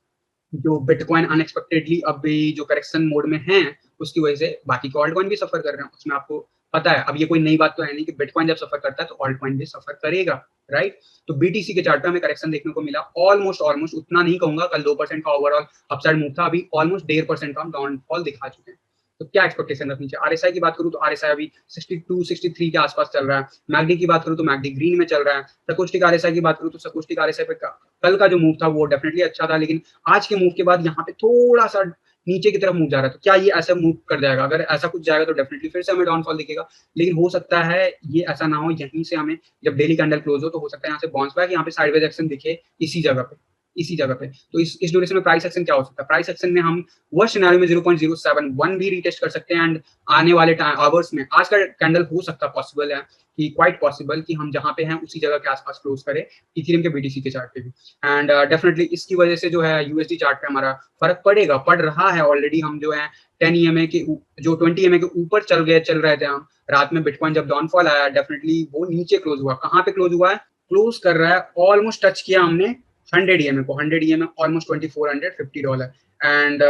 जो बिटकॉइन अनएक्सपेक्टेडली अभी जो करेक्शन मोड में है, उसकी वजह से बाकी के ऑल्ट कॉइन भी सफर कर रहे हैं। उसमें आपको पता है, अब ये कोई नई बात तो है नहीं कि बिटकॉइन जब सफर करता है तो ऑल्ट कॉइन भी सफर करेगा, राइट? तो बीटीसी के चार्ट पे हमें करेक्शन देखने को मिला। ऑलमोस्ट उतना नहीं कहूंगा, कल 2% का ओवरऑल अपसाइड मूव था, अभी ऑलमोस्ट 1.5% का हम डाउनफॉल दिखा चुके हैं। तो क्या एक्सपेक्टेशन रखनी चाहिए? आरएसआई की बात करूं तो आरएसआई अभी 62 63 के आसपास चल रहा है। मैगडी की बात करूं तो मैगडी ग्रीन में चल रहा है। सकोस्टिक आरएसआई की बात करूं तो सकोस्टिक आरएसआई पे कल का जो मूव था वो डेफिनेटली अच्छा था, लेकिन आज के मूव के बाद यहाँ पे थोड़ा सा नीचे की तरफ मूव जा रहा है। तो क्या ये ऐसा मूव कर जाएगा? अगर ऐसा कुछ जाएगा तो डेफिनेटली फिर से हमें डाउनफॉल दिखेगा। लेकिन हो सकता है ये ऐसा ना हो, यहीं से हमें जब डेली कैंडल क्लोज हो तो हो सकता है यहाँ से बाउंस बैक, यहाँ पे साइडवेज एक्शन दिखे इसी जगह पे। तो इस ड्यूरेशन में प्राइस एक्शन क्या हो सकता है? प्राइस एक्शन में हम वर्स्ट सिनेरियो में 0.071 भी रीटेस्ट कर सकते हैं। एंड आने वाले आवर्स में आज का कैंडल हो सकता है, पॉसिबल है कि क्वाइट पॉसिबल कि हम जहां पे हैं उसी जगह के आसपास क्लोज करें इथेरियम के बीटीसी के चार्ट पे भी। एंड डेफिनेटली इसकी वजह से जो है यूएसडी चार्ट पे हमारा फर्क पड़ रहा है ऑलरेडी। हम जो है 10 ईएमए के जो 20 ईएमए के ऊपर चल रहे थे हम। रात में बिटकॉइन जब डाउनफॉल आया, डेफिनेटली वो नीचे क्लोज हुआ। कहाँ पे क्लोज हुआ है? क्लोज कर रहा है, ऑलमोस्ट टच किया हमने 100 ईएमए को। 100 ईएमए ऑलमोस्ट $2450। एंड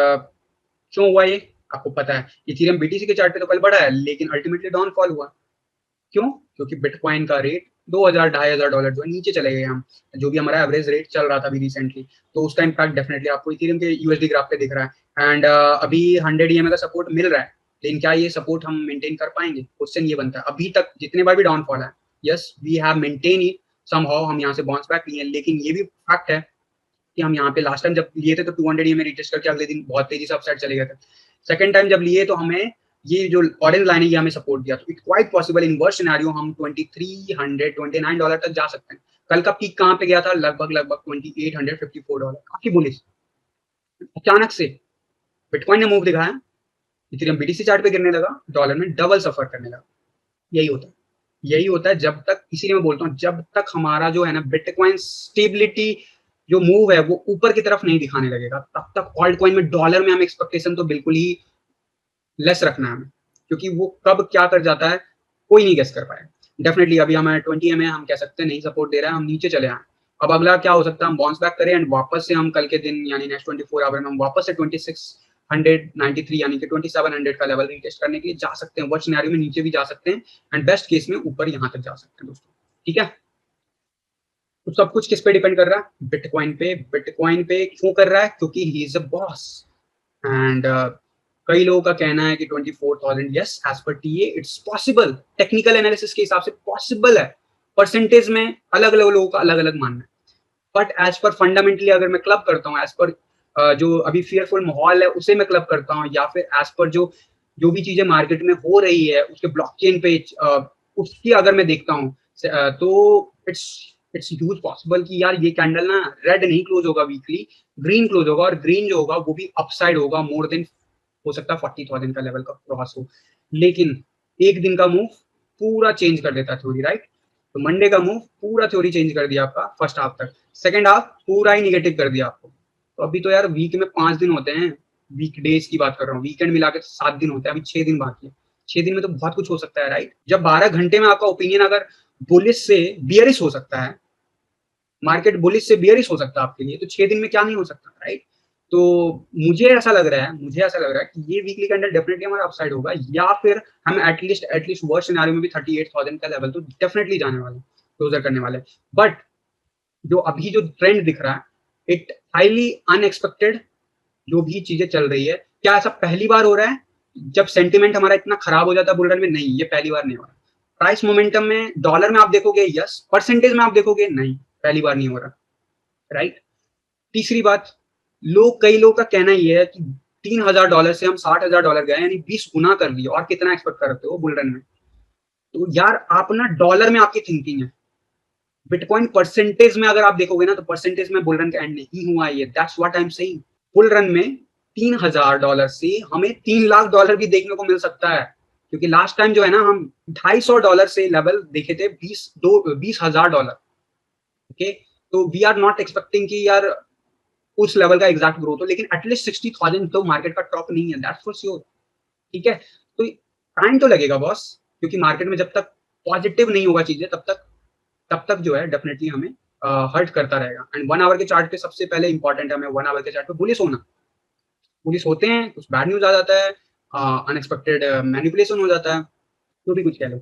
क्यों हुआ ये आपको पता है। इथेरियम बीटीसी के चार्ट पे तो कल बढ़ा है, लेकिन अल्टीमेटली डाउनफॉल हुआ। क्यों? क्योंकि बिटकॉइन का रेट 2000 $2500 जो है नीचे चले गए हम, जो भी हमारा एवरेज रेट चल रहा था अभी रिसेंटली। तो उसका इम्पैक्ट डेफिनेटली आपको इथेरियम के यूएसडी ग्राफ पे दिख रहा है। एंड अभी 100 ईएमए का सपोर्ट मिल रहा है, लेकिन क्या ये सपोर्ट हम मेंटेन कर पाएंगे? क्वेश्चन ये बनता है। अभी तक जितने बार भी डाउनफॉल है, yes we have maintain it somehow, हम यहाँ से बाउंस बैक लिए। लेकिन ये भी फैक्ट है कि हम यहाँ पे लास्ट टाइम जब लिए थे तो 200 ईएमए रीटेस्ट करके अगले दिन बहुत तेजी से अपसाइड चले गए थे। सेकंड टाइम जब लिए तो हमें ये जो ऑरेंज लाइन है ये हमें सपोर्ट दिया। तो it quite possible in worst scenario हम $2329 तक जा सकते हैं। कल का पीक कहाँ पे गया था? लगभग लगभग $2854। काफी बुलिश। अचानक से बिटकॉइन ने मूव दिखाया, इथेरियम बीटीसी चार्ट पे गिरने लगा, डॉलर में डबल सफर करने लगा। यही होता है जब तक, इसीलिए मैं बोलता हूँ, जब तक हमारा जो है ना बिटकॉइन स्टेबिलिटी जो मूव है वो ऊपर की तरफ नहीं दिखाने लगेगा, तब तक ऑल्ट कॉइन में डॉलर में हम एक्सपेक्टेशन तो बिल्कुल ही लेस रखना है हमें। क्योंकि वो कब क्या कर जाता है कोई नहीं गेस कर पाएगा। डेफिनेटली अभी हमारे 20 में हम कह सकते हैं नहीं सपोर्ट दे रहा है, हम नीचे चले आए। अब अगला क्या हो सकता है, हम बाउंस बैक करें एंड वापस से हम कल के दिन यानी नेक्स्ट 24 आवर में हम वापस से 2693 यानी कि 2700 का लेवल रीटेस्ट करने के लिए जा सकते हैं। वर्स्ट सिनेरियो में नीचे भी जा सकते हैं एंड बेस्ट केस में ऊपर यहाँ तक जा सकते हैं दोस्तों, ठीक है। तो सब कुछ किस पे डिपेंड कर रहा है, बिटकॉइन पे। बिटकॉइन पे क्यों कर रहा है, क्योंकि he is a boss and कई लोगों का कहना है कि 24,000 yes as per TA it's possible, technical analysis के हिसाब से पॉसिबल है। परसेंटेज में अलग अलग लोगों का अलग अलग मानना है, बट एज पर फंडामेंटली अगर मैं क्लब करता हूँ, एज पर जो अभी फियरफुल माहौल है उसे मैं क्लब करता हूँ, या फिर एज पर जो जो भी चीजें मार्केट में हो रही है उसके ब्लॉकचेन पे उसकी अगर मैं देखता हूँ तो इट्स इट्स ह्यूज पॉसिबल कि यार ये कैंडल ना रेड नहीं क्लोज होगा वीकली, ग्रीन क्लोज होगा, और ग्रीन जो होगा वो भी अपसाइड होगा, मोर देन हो सकता है 40,000 का लेवल का क्रॉस हो। लेकिन एक दिन का मूव पूरा चेंज कर देता है थ्योरी, राइट। तो मंडे का मूव पूरा थ्योरी चेंज कर दिया आपका फर्स्ट हाफ तक, सेकंड हाफ पूरा ही निगेटिव कर दिया आपको। तो अभी तो यार वीक में 5 दिन होते हैं, वीक डेज की बात कर रहा हूँ, वीकेंड मिला के 7 दिन होते हैं, अभी 6 दिन बाकी है। 6 दिन में तो बहुत कुछ हो सकता है, राइट। जब 12 घंटे में आपका ओपिनियन अगर बुलिश से बियरिश हो सकता है, मार्केट बुलिश से बियरिश हो सकता है आपके लिए, तो 6 दिन में क्या नहीं हो सकता, राइट। तो मुझे ऐसा लग रहा है कि ये वीकली कैंडल डेफिनेटली हमारा अपसाइड होगा, या फिर हम एटलीस्ट वर्स्ट सिनेरियो में भी 38,000 का लेवल तो डेफिनेटली जाने वाले, क्लोजर करने वाले। बट जो अभी जो ट्रेंड दिख रहा है इट हाईली अनएक्सपेक्टेड, जो भी चीजें चल रही है। क्या ऐसा पहली बार हो रहा है जब सेंटिमेंट हमारा इतना खराब हो जाता है बुल रन में? नहीं, ये पहली बार नहीं हो रहा। प्राइस मोमेंटम में डॉलर में आप देखोगे यस, परसेंटेज में आप देखोगे नहीं, पहली बार नहीं हो रहा, राइट। तीसरी बात, कई लोग का कहना ये है कि $3,000 से हम $60,000 गए, यानी 20 गुना कर दिया, और कितना एक्सपेक्ट करते हो बुल रन में? तो यार आप ना डॉलर में आपकी थिंकिंग है, बिटकॉइन परसेंटेज में अगर आप देखोगे ना तो परसेंटेज में बुल रन का एंड नहीं हुआ है, that's what I am saying. Bull run में $3,000 से हमें $3 लाख भी देखने को मिल सकता है, क्योंकि लास्ट टाइम जो है ना हम $250 से लेवल देखे थे, $20,000। ओके, तो वी आर नॉट एक्सपेक्टिंग कि यार उस लेवल का एग्जैक्ट ग्रोथ हो, लेकिन एटलीस्ट 60,000 तो मार्केट का टॉप नहीं है, दैट्स फॉर श्योर, ठीक है। तो टाइम तो लगेगा बॉस, क्योंकि मार्केट में जब तक पॉजिटिव नहीं होगा चीजें तब तक जो है डेफिनेटली हमें हर्ट करता रहेगा। एंड 1 आवर के चार्ट पे सबसे पहले इंपॉर्टेंट है हमें 1 आवर के चार्ट पे बुलिश होना। पुलिस होते हैं, कुछ बैड न्यूज आ जाता है, अनएक्सपेक्टेड मैनिपुलेशन हो जाता है, जो भी कुछ कह लो।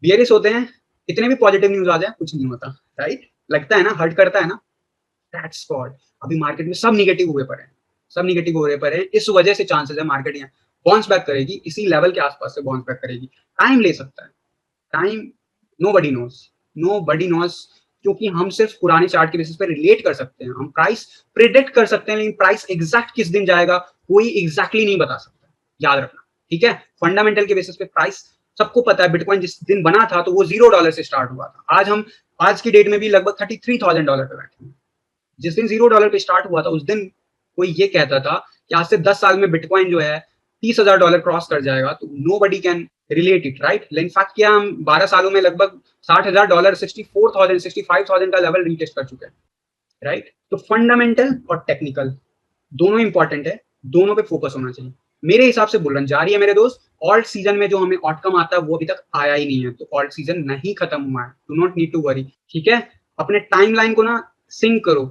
बियरिश होते हैं, इतने भी पॉजिटिव न्यूज आ जाए कुछ नहीं होता, राइट। लगता है ना, हर्ट करता है ना, दैट्स व्हाट। अभी मार्केट में सब निगेटिव हुए पड़े हैं, सब निगेटिव हो रहे पड़े हैं, इस वजह से चांसेस है मार्केट यहाँ बाउंस बैक करेगी, इसी लेवल के आसपास से बाउंस बैक करेगी। टाइम ले सकता है, टाइम नो बडी नोज, क्योंकि हम सिर्फ पुराने चार्ट के बेसिस पे रिलेट कर सकते हैं, हम प्राइस प्रिडिक्ट कर सकते हैं, लेकिन प्राइस एग्जैक्ट किस दिन जाएगा कोई एग्जैक्टली नहीं बता सकता, याद रखना, ठीक है। फंडामेंटल के बेसिस पे प्राइस सबको पता है, बिटकॉइन जिस दिन बना था तो वो $0 से स्टार्ट हुआ था, आज की डेट में भी लगभग $33,000 पे बैठे हैं। जिस दिन $0 पे स्टार्ट हुआ था उस दिन कोई ये कहता था कि आज से 10 साल में बिटकॉइन जो है $30,000 क्रॉस कर जाएगा, तो nobody can relate it, right. In fact क्या हम 12 सालों में लगभग $60,000 65,000 का लेवल रीटेस्ट कर चुके हैं, राइट। तो फंडामेंटल और टेक्निकल दोनों इंपॉर्टेंट है, दोनों पे फोकस होना चाहिए। मेरे हिसाब से बुल रन जारी है मेरे दोस्त। ऑल्ट सीजन में जो हमें आउटकम आता है वो अभी तक आया ही नहीं है, तो ऑल्ट सीजन नहीं खत्म हुआ है, do not need to worry, ठीक है। अपने टाइमलाइन को ना सिंक करो,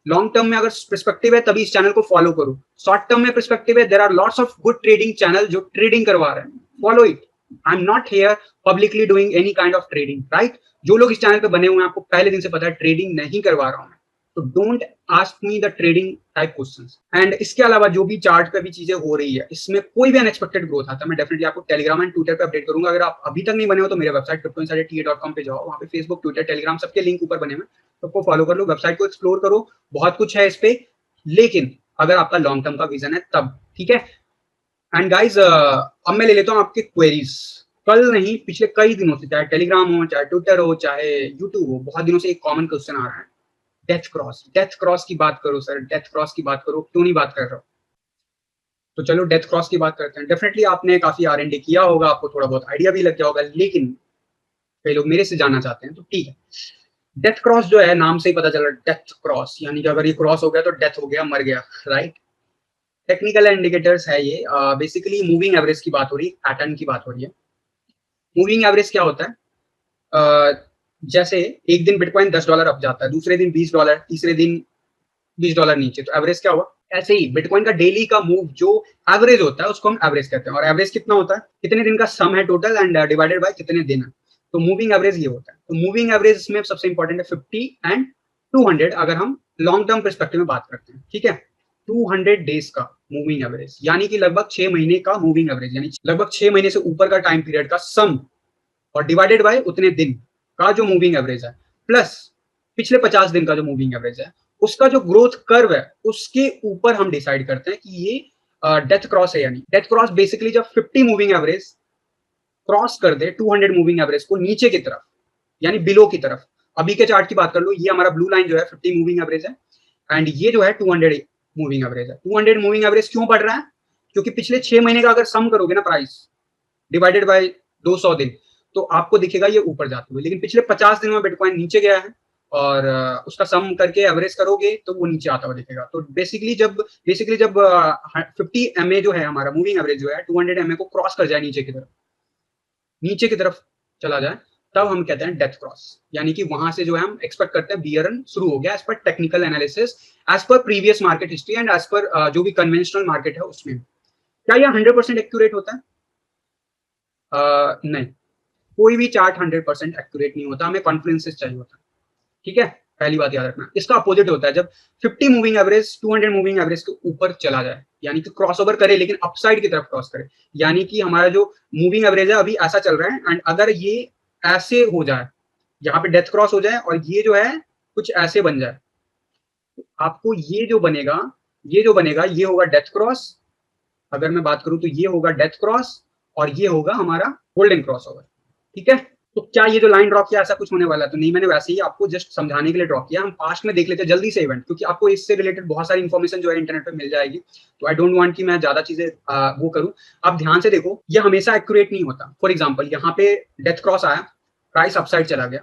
लॉन्ग टर्म में अगर पर्सपेक्टिव है तभी इस चैनल को फॉलो करो, शॉर्ट टर्म में पर्सपेक्टिव है, there are lots of good trading channel जो ट्रेडिंग करवा रहे हैं, follow it. I am not here publicly doing any kind of trading, right. जो लोग इस चैनल पे बने हुए हैं आपको पहले दिन से पता है ट्रेडिंग नहीं करवा रहा हूं मैं, तो don't ask me the trading type questions. And इसके अलावा जो भी चार्ट पे भी चीजें हो रही है, इसमें कोई भी अनएक्सपेक्टेड ग्रोथ आता है मैं डेफिनेटली आपको टेलीग्राम एंड ट्विटर पे अपडेट करूंगा। अगर आप अभी तक नहीं बने हो तो मेरे वेबसाइट cryptoinsiderta.com पे जाओ, वहां पे फेसबुक, ट्विटर, टेलीग्राम सबके लिंक ऊपर बने हुए, सबको फॉलो कर लो, वेबसाइट को एक्सप्लोर करो, बहुत कुछ है इस पे। लेकिन अगर आपका लॉन्ग टर्म का विजन है तब, ठीक है। एंड गाइज अब मैं ले लेता हूँ आपके क्वेरीज। कल नहीं, पिछले कई दिनों से, चाहे टेलीग्राम हो, चाहे ट्विटर हो, चाहे यूट्यूब हो, बहुत दिनों से एक कॉमन क्वेश्चन आ रहा है, डेथ क्रॉस की बात करो सर, डेथ क्रॉस की बात करो, क्यों नहीं बात कर रहे हो? तो चलो डेथ क्रॉस की बात करते हैं। डेफिनेटली आपने काफी R&D किया होगा, आपको थोड़ा बहुत आइडिया भी लग गया होगा, लेकिन कई लोग मेरे से जानना चाहते हैं, तो ठीक है। डेथ क्रॉस जो है, नाम से ही पता चल रहा है डेथ क्रॉस, यानी कि अगर ये क्रॉस हो गया तो डेथ हो गया, मर गया, राइट। टेक्निकल इंडिकेटर्स है ये, बेसिकली मूविंग एवरेज की बात हो रही है, पैटर्न की बात हो रही है। मूविंग एवरेज क्या होता है? जैसे एक दिन बिटकॉइन $10 अप जाता है, दूसरे दिन $20, तीसरे दिन $20 नीचे, तो एवरेज क्या हुआ? ऐसे ही बिटकॉइन का डेली का मूव जो एवरेज होता है उसको हम एवरेज कहते हैं। और एवरेज कितना होता है? कितने दिन का सम है टोटल एंड डिवाइडेड बाय कितने दिन है। तो मूविंग एवरेज ये होता है। तो मूविंग एवरेज में सबसे इंपॉर्टेंट है 50 एंड 200 अगर हम लॉन्ग टर्म परस्पेक्टिव में बात करते हैं, ठीक है। 200 डेज का मूविंग एवरेज यानी कि लगभग 6 महीने का मूविंग एवरेज, यानी लगभग 6 महीने से ऊपर का टाइम पीरियड का सम और डिवाइडेड बाय उतने दिन का जो मूविंग एवरेज है, प्लस पिछले 50 दिन का जो मूविंग एवरेज है, उसका जो ग्रोथ कर्व है उसके ऊपर हम डिसाइड करते हैं कि ये डेथ क्रॉस है। यानी डेथ क्रॉस बेसिकली जब 50 मूविंग एवरेज क्रॉस कर दे 200 मूविंग एवरेज को नीचे की तरफ, यानी बिलो की तरफ। अभी के चार्ट की बात कर लो, ये हमारा ब्लू लाइन जो है 50 मूविंग एवरेज है एंड ये जो है 200 मूविंग एवरेज है। 200 मूविंग एवरेज क्यों बढ़ रहा है? क्योंकि पिछले 6 महीने का अगर सम करोगे ना प्राइस डिवाइडेड बाय 200 दिन, तो आपको दिखेगा ये ऊपर जाते हुए। लेकिन पिछले 50 दिनों में बिटकॉइन नीचे गया है और उसका सम करके एवरेज करोगे तो वो नीचे आता हुआ दिखेगा। तो बेसिकली जब 50 एमए जो है हमारा मूविंग एवरेज जो है 200 एमए को क्रॉस कर जाए नीचे की तरफ चला जाए, तब हम कहते हैं डेथ क्रॉस। यानी कि वहां से जो है हम एक्सपेक्ट करते हैं बियर रन शुरू हो गया as per technical analysis, as per previous market history and as per जो भी कन्वेंशनल मार्केट है उसमें। क्या यह 100% एक्यूरेट होता है? नहीं, कोई भी चार्ट 100% एक्यूरेट नहीं होता, हमें कॉन्फिडेंसेस चाहिए होता है, ठीक है। पहली बात याद रखना। इसका अपोजिट होता है जब 50 मूविंग एवरेज 200 मूविंग एवरेज के ऊपर चला जाए, यानी कि क्रॉसओवर करे लेकिन अपसाइड की तरफ क्रॉस करे। यानी कि हमारा जो मूविंग एवरेज है अभी ऐसा चल रहा है एंड अगर ये ऐसे हो जाए, यहाँ पे डेथ क्रॉस हो जाए और ये जो है कुछ ऐसे बन जाए, तो आपको ये जो बनेगा ये होगा डेथ क्रॉस। अगर मैं बात करूं तो ये होगा डेथ क्रॉस और ये होगा हमारा गोल्डन क्रॉस ओवर, ठीक है। तो क्या ये जो लाइन ड्रॉ किया ऐसा कुछ होने वाला है? तो नहीं, मैंने वैसे ही आपको जस्ट समझाने के लिए ड्रॉ किया। हम पास्ट में देख लेते हैं जल्दी से इवेंट, क्योंकि आपको इससे रिलेटेड बहुत सारी इन्फॉर्मेशन जो है इंटरनेट पे मिल जाएगी। तो आई डोंट वांट कि मैं ज्यादा चीजें वो करूं। आप ध्यान से देखो, ये हमेशा एक्यूरेट नहीं होता। फॉर एग्जाम्पल यहाँ पे डेथ क्रॉस आया, प्राइस अपसाइड चला गया,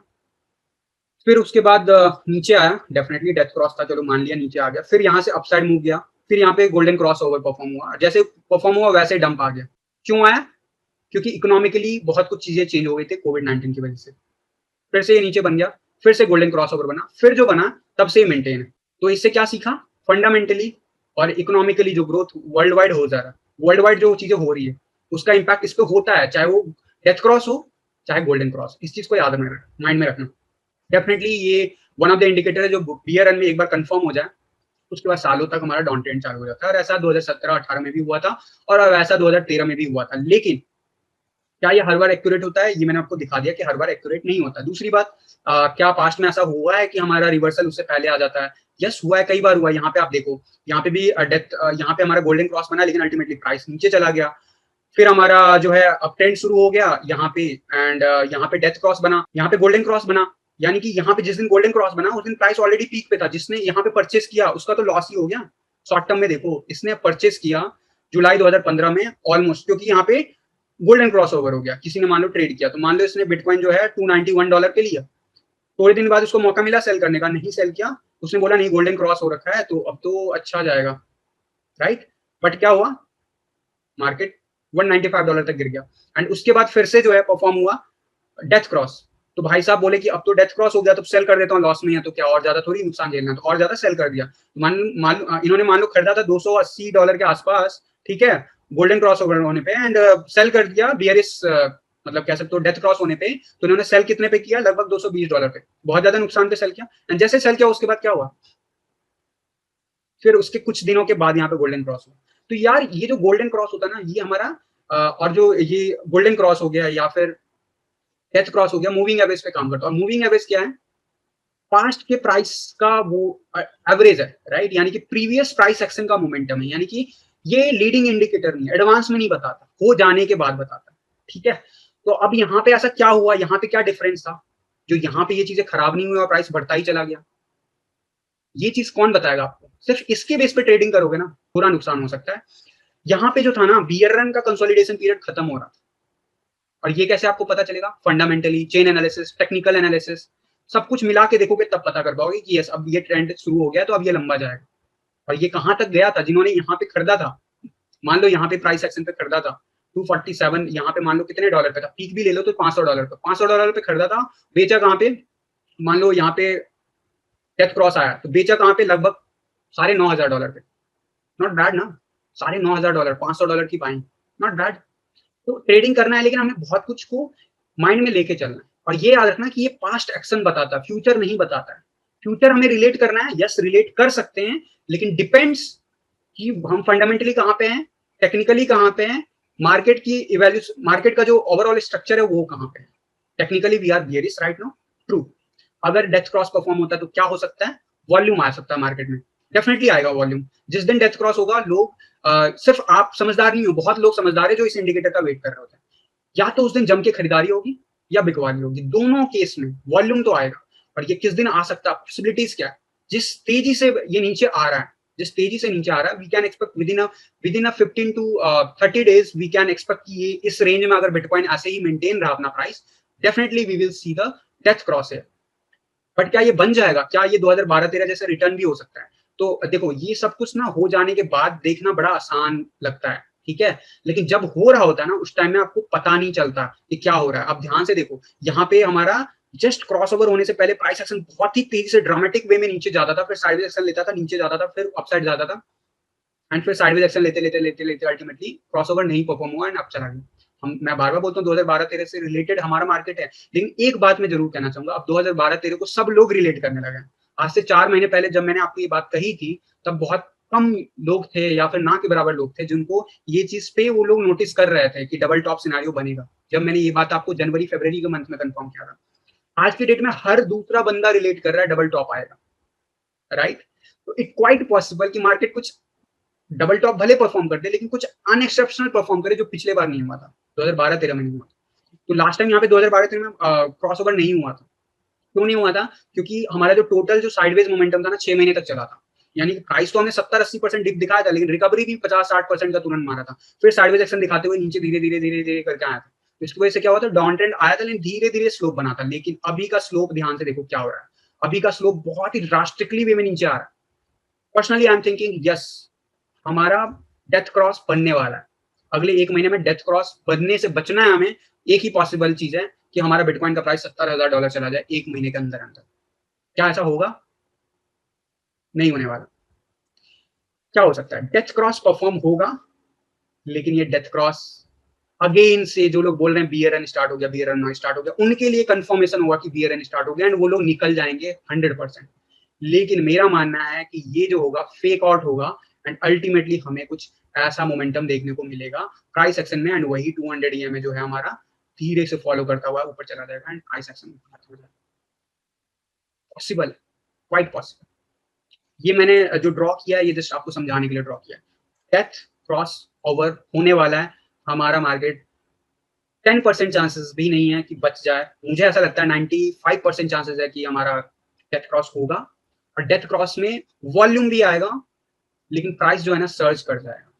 फिर उसके बाद नीचे आया, डेफिनेटली डेथ क्रॉस था, चलो मान लिया नीचे आ गया, फिर यहाँ से अपसाइड मूव गया, फिर यहाँ पे गोल्डन क्रॉस ओवर परफॉर्म हुआ, जैसे परफॉर्म हुआ वैसे डंप आ गया। क्यों आया? क्योंकि इकोनॉमिकली बहुत कुछ चीजें चेंज हो गई थी कोविड-19 की वजह से। फिर से ये नीचे बन गया, फिर से गोल्डन क्रॉस ओवर बना, फिर जो बना तब से मेंटेन है। तो इससे क्या सीखा? फंडामेंटली और इकोनॉमिकली जो ग्रोथ वर्ल्ड वाइड हो जा रहा है, वर्ल्ड वाइड जो चीजें हो रही है उसका इम्पैक्ट इस पे होता है, चाहे वो डेथ क्रॉस हो चाहे गोल्डन क्रॉस। इस चीज को याद में माइंड में रखना। डेफिनेटली ये वन ऑफ द इंडिकेटर है जो बियर रन में एक बार कंफर्म हो जाए उसके बाद सालों तक हमारा डाउन ट्रेंड चालू हो जाता है। और ऐसा 2017-18 में भी हुआ था और ऐसा 2013 में भी हुआ था। लेकिन क्या ये हर बार एक्यूरेट होता है? ये मैंने आपको दिखा दिया कि हर बार एक्यूरेट नहीं होता। दूसरी बात, क्या पास्ट में ऐसा हुआ है कि हमारा रिवर्सल उससे पहले आ जाता है? यस, हुआ है, कई बार हुआ है। यहाँ पे आप देखो, यहाँ पे भी डेथ, यहाँ पे हमारा गोल्डन क्रॉस बना लेकिन अल्टीमेटली प्राइस नीचे चला गया। फिर हमारा जो है अप ट्रेंड शुरू हो गया यहाँ पे एंड यहाँ पे डेथ क्रॉस बना, यहाँ पे गोल्डन क्रॉस बना। यानी कि यहाँ पे जिस दिन गोल्डन क्रॉस बना उस दिन प्राइस ऑलरेडी पीक पे था। जिसने यहाँ पे परचेस किया उसका तो लॉस ही हो गया। शॉर्ट टर्म में देखो, इसने परचेस किया जुलाई 2015 में ऑलमोस्ट, क्योंकि यहाँ पे गोल्डन क्रॉस ओवर हो गया। किसी ने मान लो ट्रेड किया, तो मान लो इसने बिटकॉइन जो है $291 के लिया, थोड़े दिन बाद उसको मौका मिला सेल करने का, नहीं सेल किया, उसने बोला नहीं गोल्डन क्रॉस हो रखा है तो अब तो अच्छा जाएगा, राइट। बट क्या हुआ? मार्केट $195 तक गिर गया एंड उसके बाद फिर से जो है परफॉर्म हुआ डेथ क्रॉस। तो भाई साहब बोले कि अब तो डेथ क्रॉस हो गया तो सेल कर देता हूँ, लॉस में है तो क्या और ज्यादा थोड़ी नुकसान झेलना है, तो और ज्यादा सेल कर दिया। इन्होंने मान लो खरीदा था $280 के आसपास, ठीक है, गोल्डन क्रॉस ओवर होने पे एंड सेल कर दिया बियरिश, मतलब कह सकते हो डेथ क्रॉस होने पे। तो इन्होंने सेल कितने पे किया? लगभग $220 पे, बहुत ज्यादा नुकसान पे सेल किया। एंड जैसे सेल किया उसके बाद क्या हुआ? फिर उसके कुछ दिनों के बाद यहाँ पे गोल्डन क्रॉस हुआ। तो यार ये जो गोल्डन क्रॉस होता है ना, ये हमारा और जो ये गोल्डन क्रॉस हो गया या फिर डेथ क्रॉस हो गया, मूविंग एवरेज पे काम करता है। और मूविंग एवरेज क्या है? पास्ट के प्राइस का वो एवरेज है, राइट। यानी कि प्रीवियस प्राइस एक्शन का मोमेंटम है। यानी कि ये लीडिंग इंडिकेटर नहीं है, एडवांस में नहीं बताता, हो जाने के बाद बताता है, ठीक है। तो अब यहाँ पे ऐसा क्या हुआ? यहाँ पे क्या डिफरेंस था जो यहाँ पे ये चीजें खराब नहीं हुई और प्राइस बढ़ता ही चला गया? ये चीज कौन बताएगा आपको? सिर्फ इसके बेस पे ट्रेडिंग करोगे ना, पूरा नुकसान हो सकता है। यहाँ पे जो था ना, बियर रन का कंसोलिडेशन पीरियड खत्म हो रहा था। और ये कैसे आपको पता चलेगा? Fundamentally, chain analysis, technical analysis, सब कुछ मिला के देखोगे तब पता कर पाओगे कि यस अब ये ट्रेंड शुरू हो गया तो अब ये लंबा जाएगा, और ये कहाँ तक गया था, जिन्होंने यहाँ पे खरीदा था, मान लो यहाँ पे प्राइस एक्शन पे खरीदा था 247, यहाँ पे मान लो कितने डॉलर पे था, पीक भी ले लो तो $500 पे, $500 पे खरीदा था, बेचा कहाँ पे, मान लो यहाँ पे डेथ क्रॉस आया तो बेचा कहाँ पे, लगभग $9,500 पे। नॉट बैड ना, $9,500, $500 की बाइंग, नॉट बैड। तो ट्रेडिंग करना है, लेकिन हमें बहुत कुछ को माइंड में लेके चलना है, और ये याद रखना कि ये पास्ट एक्शन बताता है, फ्यूचर नहीं बताता है। फ्यूचर हमें रिलेट करना है, यस रिलेट कर सकते हैं, लेकिन डिपेंड्स कि हम फंडामेंटली कहाँ पे हैं, टेक्निकली कहाँ पे हैं, मार्केट की इवैल्यूएशन, मार्केट का जो ओवरऑल स्ट्रक्चर है वो कहाँ पे है। Technically we are bearish right no, true. अगर डेथ क्रॉस परफॉर्म होता है तो क्या हो सकता है, वॉल्यूम आ सकता है मार्केट में, डेफिनेटली आएगा वॉल्यूम। जिस दिन डेथ क्रॉस होगा, लोग सिर्फ आप समझदार नहीं हो, बहुत लोग समझदार है जो इस इंडिकेटर का वेट कर रहे होते हैं, या तो उस दिन जम के खरीदारी होगी या बिकवाली होगी, दोनों केस में वॉल्यूम तो आएगा। और ये किस दिन आ सकता है, पॉसिबिलिटीज क्या है, जिस तेजी से ये नीचे आ रहा है, जिस तेजी से नीचे आ रहा है, we can expect within a 15 to 30 days we can expect कि ये इस रेंज में अगर बिटकॉइन ऐसे ही मेंटेन रहा अपना price, definitely we will see the death cross है। बट क्या ये बन जाएगा, क्या ये 2012-13 जैसे रिटर्न भी हो सकता है? तो देखो, ये सब कुछ ना हो जाने के बाद देखना बड़ा आसान लगता है, ठीक है, लेकिन जब हो रहा होता है ना, उस टाइम में आपको पता नहीं चलता कि क्या हो रहा है। अब ध्यान से देखो, यहाँ पे हमारा जस्ट क्रॉसओवर होने से पहले प्राइस एक्शन बहुत ही तेजी से ड्रामेटिक वे में नीचे जाता था, फिर साइडवेज एक्शन लेता था, नीचे जाता था, फिर अपसाइड जाता था, एंड फिर साइडवेज एक्शन लेते लेते लेते लेते अल्टीमेटली क्रॉसओवर नहीं परफॉर्म हुआ एंड अब चला गया। मैं बार बार बोलता हूँ 2012-13 से रिलेटेड हमारा मार्केट है, लेकिन एक बात मैं जरूर कहना चाहूंगा, अब 2012-13 को सब लोग रिलेट करने लगे। आज से 4 महीने पहले जब मैंने आपको ये बात कही थी, तब बहुत कम लोग थे या फिर ना के बराबर लोग थे जिनको ये चीज पे वो लोग नोटिस कर रहे थे कि डबल टॉप सिनेरियो बनेगा, जब मैंने ये बात आपको जनवरी फरवरी के मंथ में कंफर्म किया था। आज की डेट में हर दूसरा बंदा रिलेट कर रहा है डबल टॉप आएगा, राइट। तो इट क्वाइट पॉसिबल कि मार्केट कुछ डबल टॉप भले परफॉर्म कर दे, लेकिन कुछ अनएक्सेप्शनल परफॉर्म करे जो पिछले बार नहीं हुआ था, 2012-13 में नहीं हुआ। तो लास्ट टाइम यहाँ पे 2012-13 में क्रॉस ओवर नहीं हुआ था। क्यों नहीं हुआ था? क्योंकि हमारा जो टोटल जो साइडवेज मोमेंटम था ना, 6 महीने तक चला था, यानी कि प्राइस तो हमने 70-80% डिप दिखाया था, लेकिन रिकवरी भी 50-60% का तुरंत मारा था, फिर साइडवेज एक्शन दिखाते हुए नीचे धीरे धीरे धीरे धीरे करके आया था। तो इसकी वजह से क्या हुआ था, डाउन ट्रेंड आया था, लेकिन धीरे धीरे स्लोप बना था। लेकिन अभी का स्लोप ध्यान से देखो क्या हो रहा है, अभी का स्लोप बहुत ही ड्रास्टिकली वे में नीचे आ रहा है। Personally I am thinking yes, हमारा डेथ क्रॉस बनने वाला है। अगले 1 महीने में डेथ क्रॉस बनने से बचना है हमें। एक ही पॉसिबल चीज है कि हमारा बिटकॉइन का प्राइस $70,000 चला जाए 1 महीने के अंदर अंदर। क्या ऐसा होगा? नहीं होने वाला। क्या हो सकता है, डेथ क्रॉस परफॉर्म होगा, लेकिन ये डेथ क्रॉस अगेन से जो लोग बोल रहे हैं बियर रन स्टार्ट हो गया, बियर रन स्टार्ट हो गया, उनके लिए कंफर्मेशन हुआ कि बियर रन स्टार्ट हो गया एंड वो लोग निकल जाएंगे 100%। लेकिन मेरा मानना है कि ये जो होगा फेक आउट होगा एंड अल्टीमेटली हमें कुछ ऐसा मोमेंटम देखने को मिलेगा प्राइस एक्शन में, एंड वही 200 EMA जो है हमारा धीरे से फॉलो करता हुआ ऊपर चला जाएगा एंड प्राइस एक्शन पॉसिबल है, क्वाइट पॉसिबल। ये मैंने जो ड्रॉ किया ये जस्ट आपको समझाने के लिए ड्रॉ किया। डेथ क्रॉस ओवर होने वाला है, हमारा मार्केट 10% चांसेस भी नहीं है कि बच जाए। मुझे ऐसा लगता है 95% चांसेस है कि हमारा डेथ क्रॉस होगा, और डेथ क्रॉस में वॉल्यूम भी आएगा, लेकिन प्राइस जो है ना सर्ज कर जाएगा,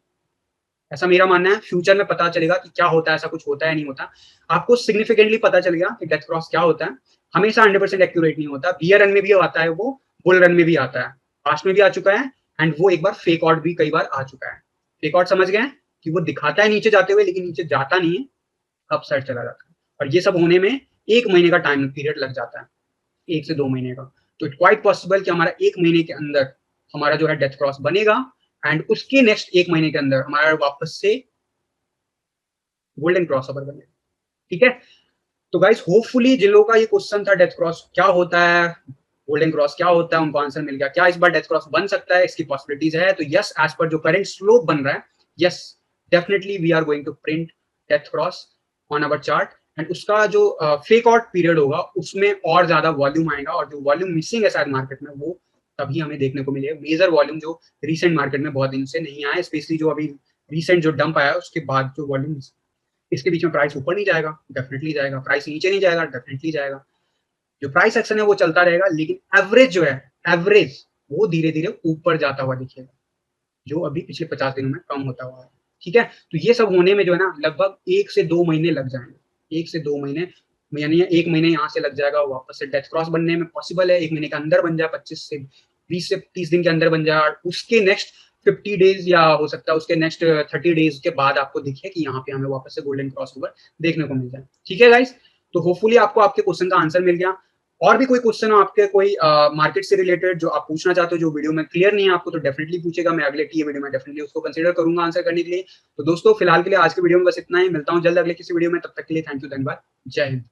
ऐसा मेरा मानना है। फ्यूचर में पता चलेगा कि क्या होता है, ऐसा कुछ होता है नहीं होता। आपको सिग्निफिकेंटली पता चलेगा कि डेथ क्रॉस क्या होता है। हमेशा 100% एक्यूरेट नहीं होता, बियर रन में भी आता है वो, बुल रन में भी आता है, पास्ट में भी आ चुका है, एंड वो एक बार फेक आउट भी कई बार आ चुका है। फेक आउट समझ गए कि वो दिखाता है नीचे जाते हुए, लेकिन नीचे जाता नहीं है, अपसाइड चला जाता है। और ये सब होने में 1 महीने का टाइम पीरियड लग जाता है, 1 से 2 महीने का। तो इट क्वाइट पॉसिबल कि हमारा 1 महीने के अंदर हमारा जो है डेथ क्रॉस बनेगा, एंड उसके नेक्स्ट 1 महीने के अंदर हमारा वापस से गोल्डन क्रॉस ओवर बनेगा, ठीक है। तो गाइस होपफुली जिन लोगों का ये क्वेश्चन था डेथ क्रॉस क्या होता है, गोल्डन क्रॉस क्या होता है, उनको आंसर मिल गया। क्या इस बार डेथ क्रॉस बन सकता है, इसकी पॉसिबिलिटीज है? तो यस, एज पर जो करंट स्लोप बन रहा है, yes definitely we are going to print death cross on our chart, and उसका जो फेक आउट पीरियड होगा उसमें और ज्यादा वॉल्यूम आएगा, और जो वॉल्यूम मिसिंग है शायद मार्केट में वो तभी हमें देखने को मिलेगा। मेजर वॉल्यूम जो रिसेंट मार्केट में बहुत दिन से नहीं आया, स्पेशली जो अभी रिसेंट जो डंप आया उसके बाद जो वॉल्यूम, इसके बीच में प्राइस ऊपर नहीं जाएगा, डेफिनेटली जाएगा, प्राइस नीचे नहीं जाएगा, डेफिनेटली जाएगा। जो प्राइस एक्शन है वो चलता रहेगा, लेकिन एवरेज जो है, एवरेज वो धीरे धीरे ऊपर जाता हुआ दिखेगा, जो अभी पिछले 50 दिनों में कम होता हुआ है, ठीक है। तो ये सब होने में जो है ना लगभग 1 से 2 महीने लग जाएंगे, 1 से 2 महीने, यानी 1 महीने यहाँ से लग जाएगा, वापस से डेथ क्रॉस बनने में पॉसिबल है 1 महीने के अंदर बन जाए, 25 से 20 से 30 दिन के अंदर बन जाए, उसके नेक्स्ट 50 डेज या हो सकता है उसके नेक्स्ट 30 डेज के बाद आपको दिखे कि यहाँ पे हमें वापस से गोल्डन क्रॉसओवर देखने को मिल जाए। ठीक है गाइस, तो होपफुली आपको आपके क्वेश्चन का आंसर मिल गया। और भी कोई क्वेश्चन हो आपके, कोई मार्केट से रिलेटेड जो आप पूछना चाहते हो, जो वीडियो में क्लियर नहीं है आपको, तो डेफिनेटली पूछेगा, मैं अगले टी वीडियो में डेफिनेटली उसको कंसीडर करूंगा आंसर करने के लिए। तो दोस्तों फिलहाल के लिए आज के वीडियो में बस इतना ही, मिलता हूँ जल्द अगले किसी वीडियो में, तब तक के लिए थैंक यू, धन्यवाद, जय हिंद।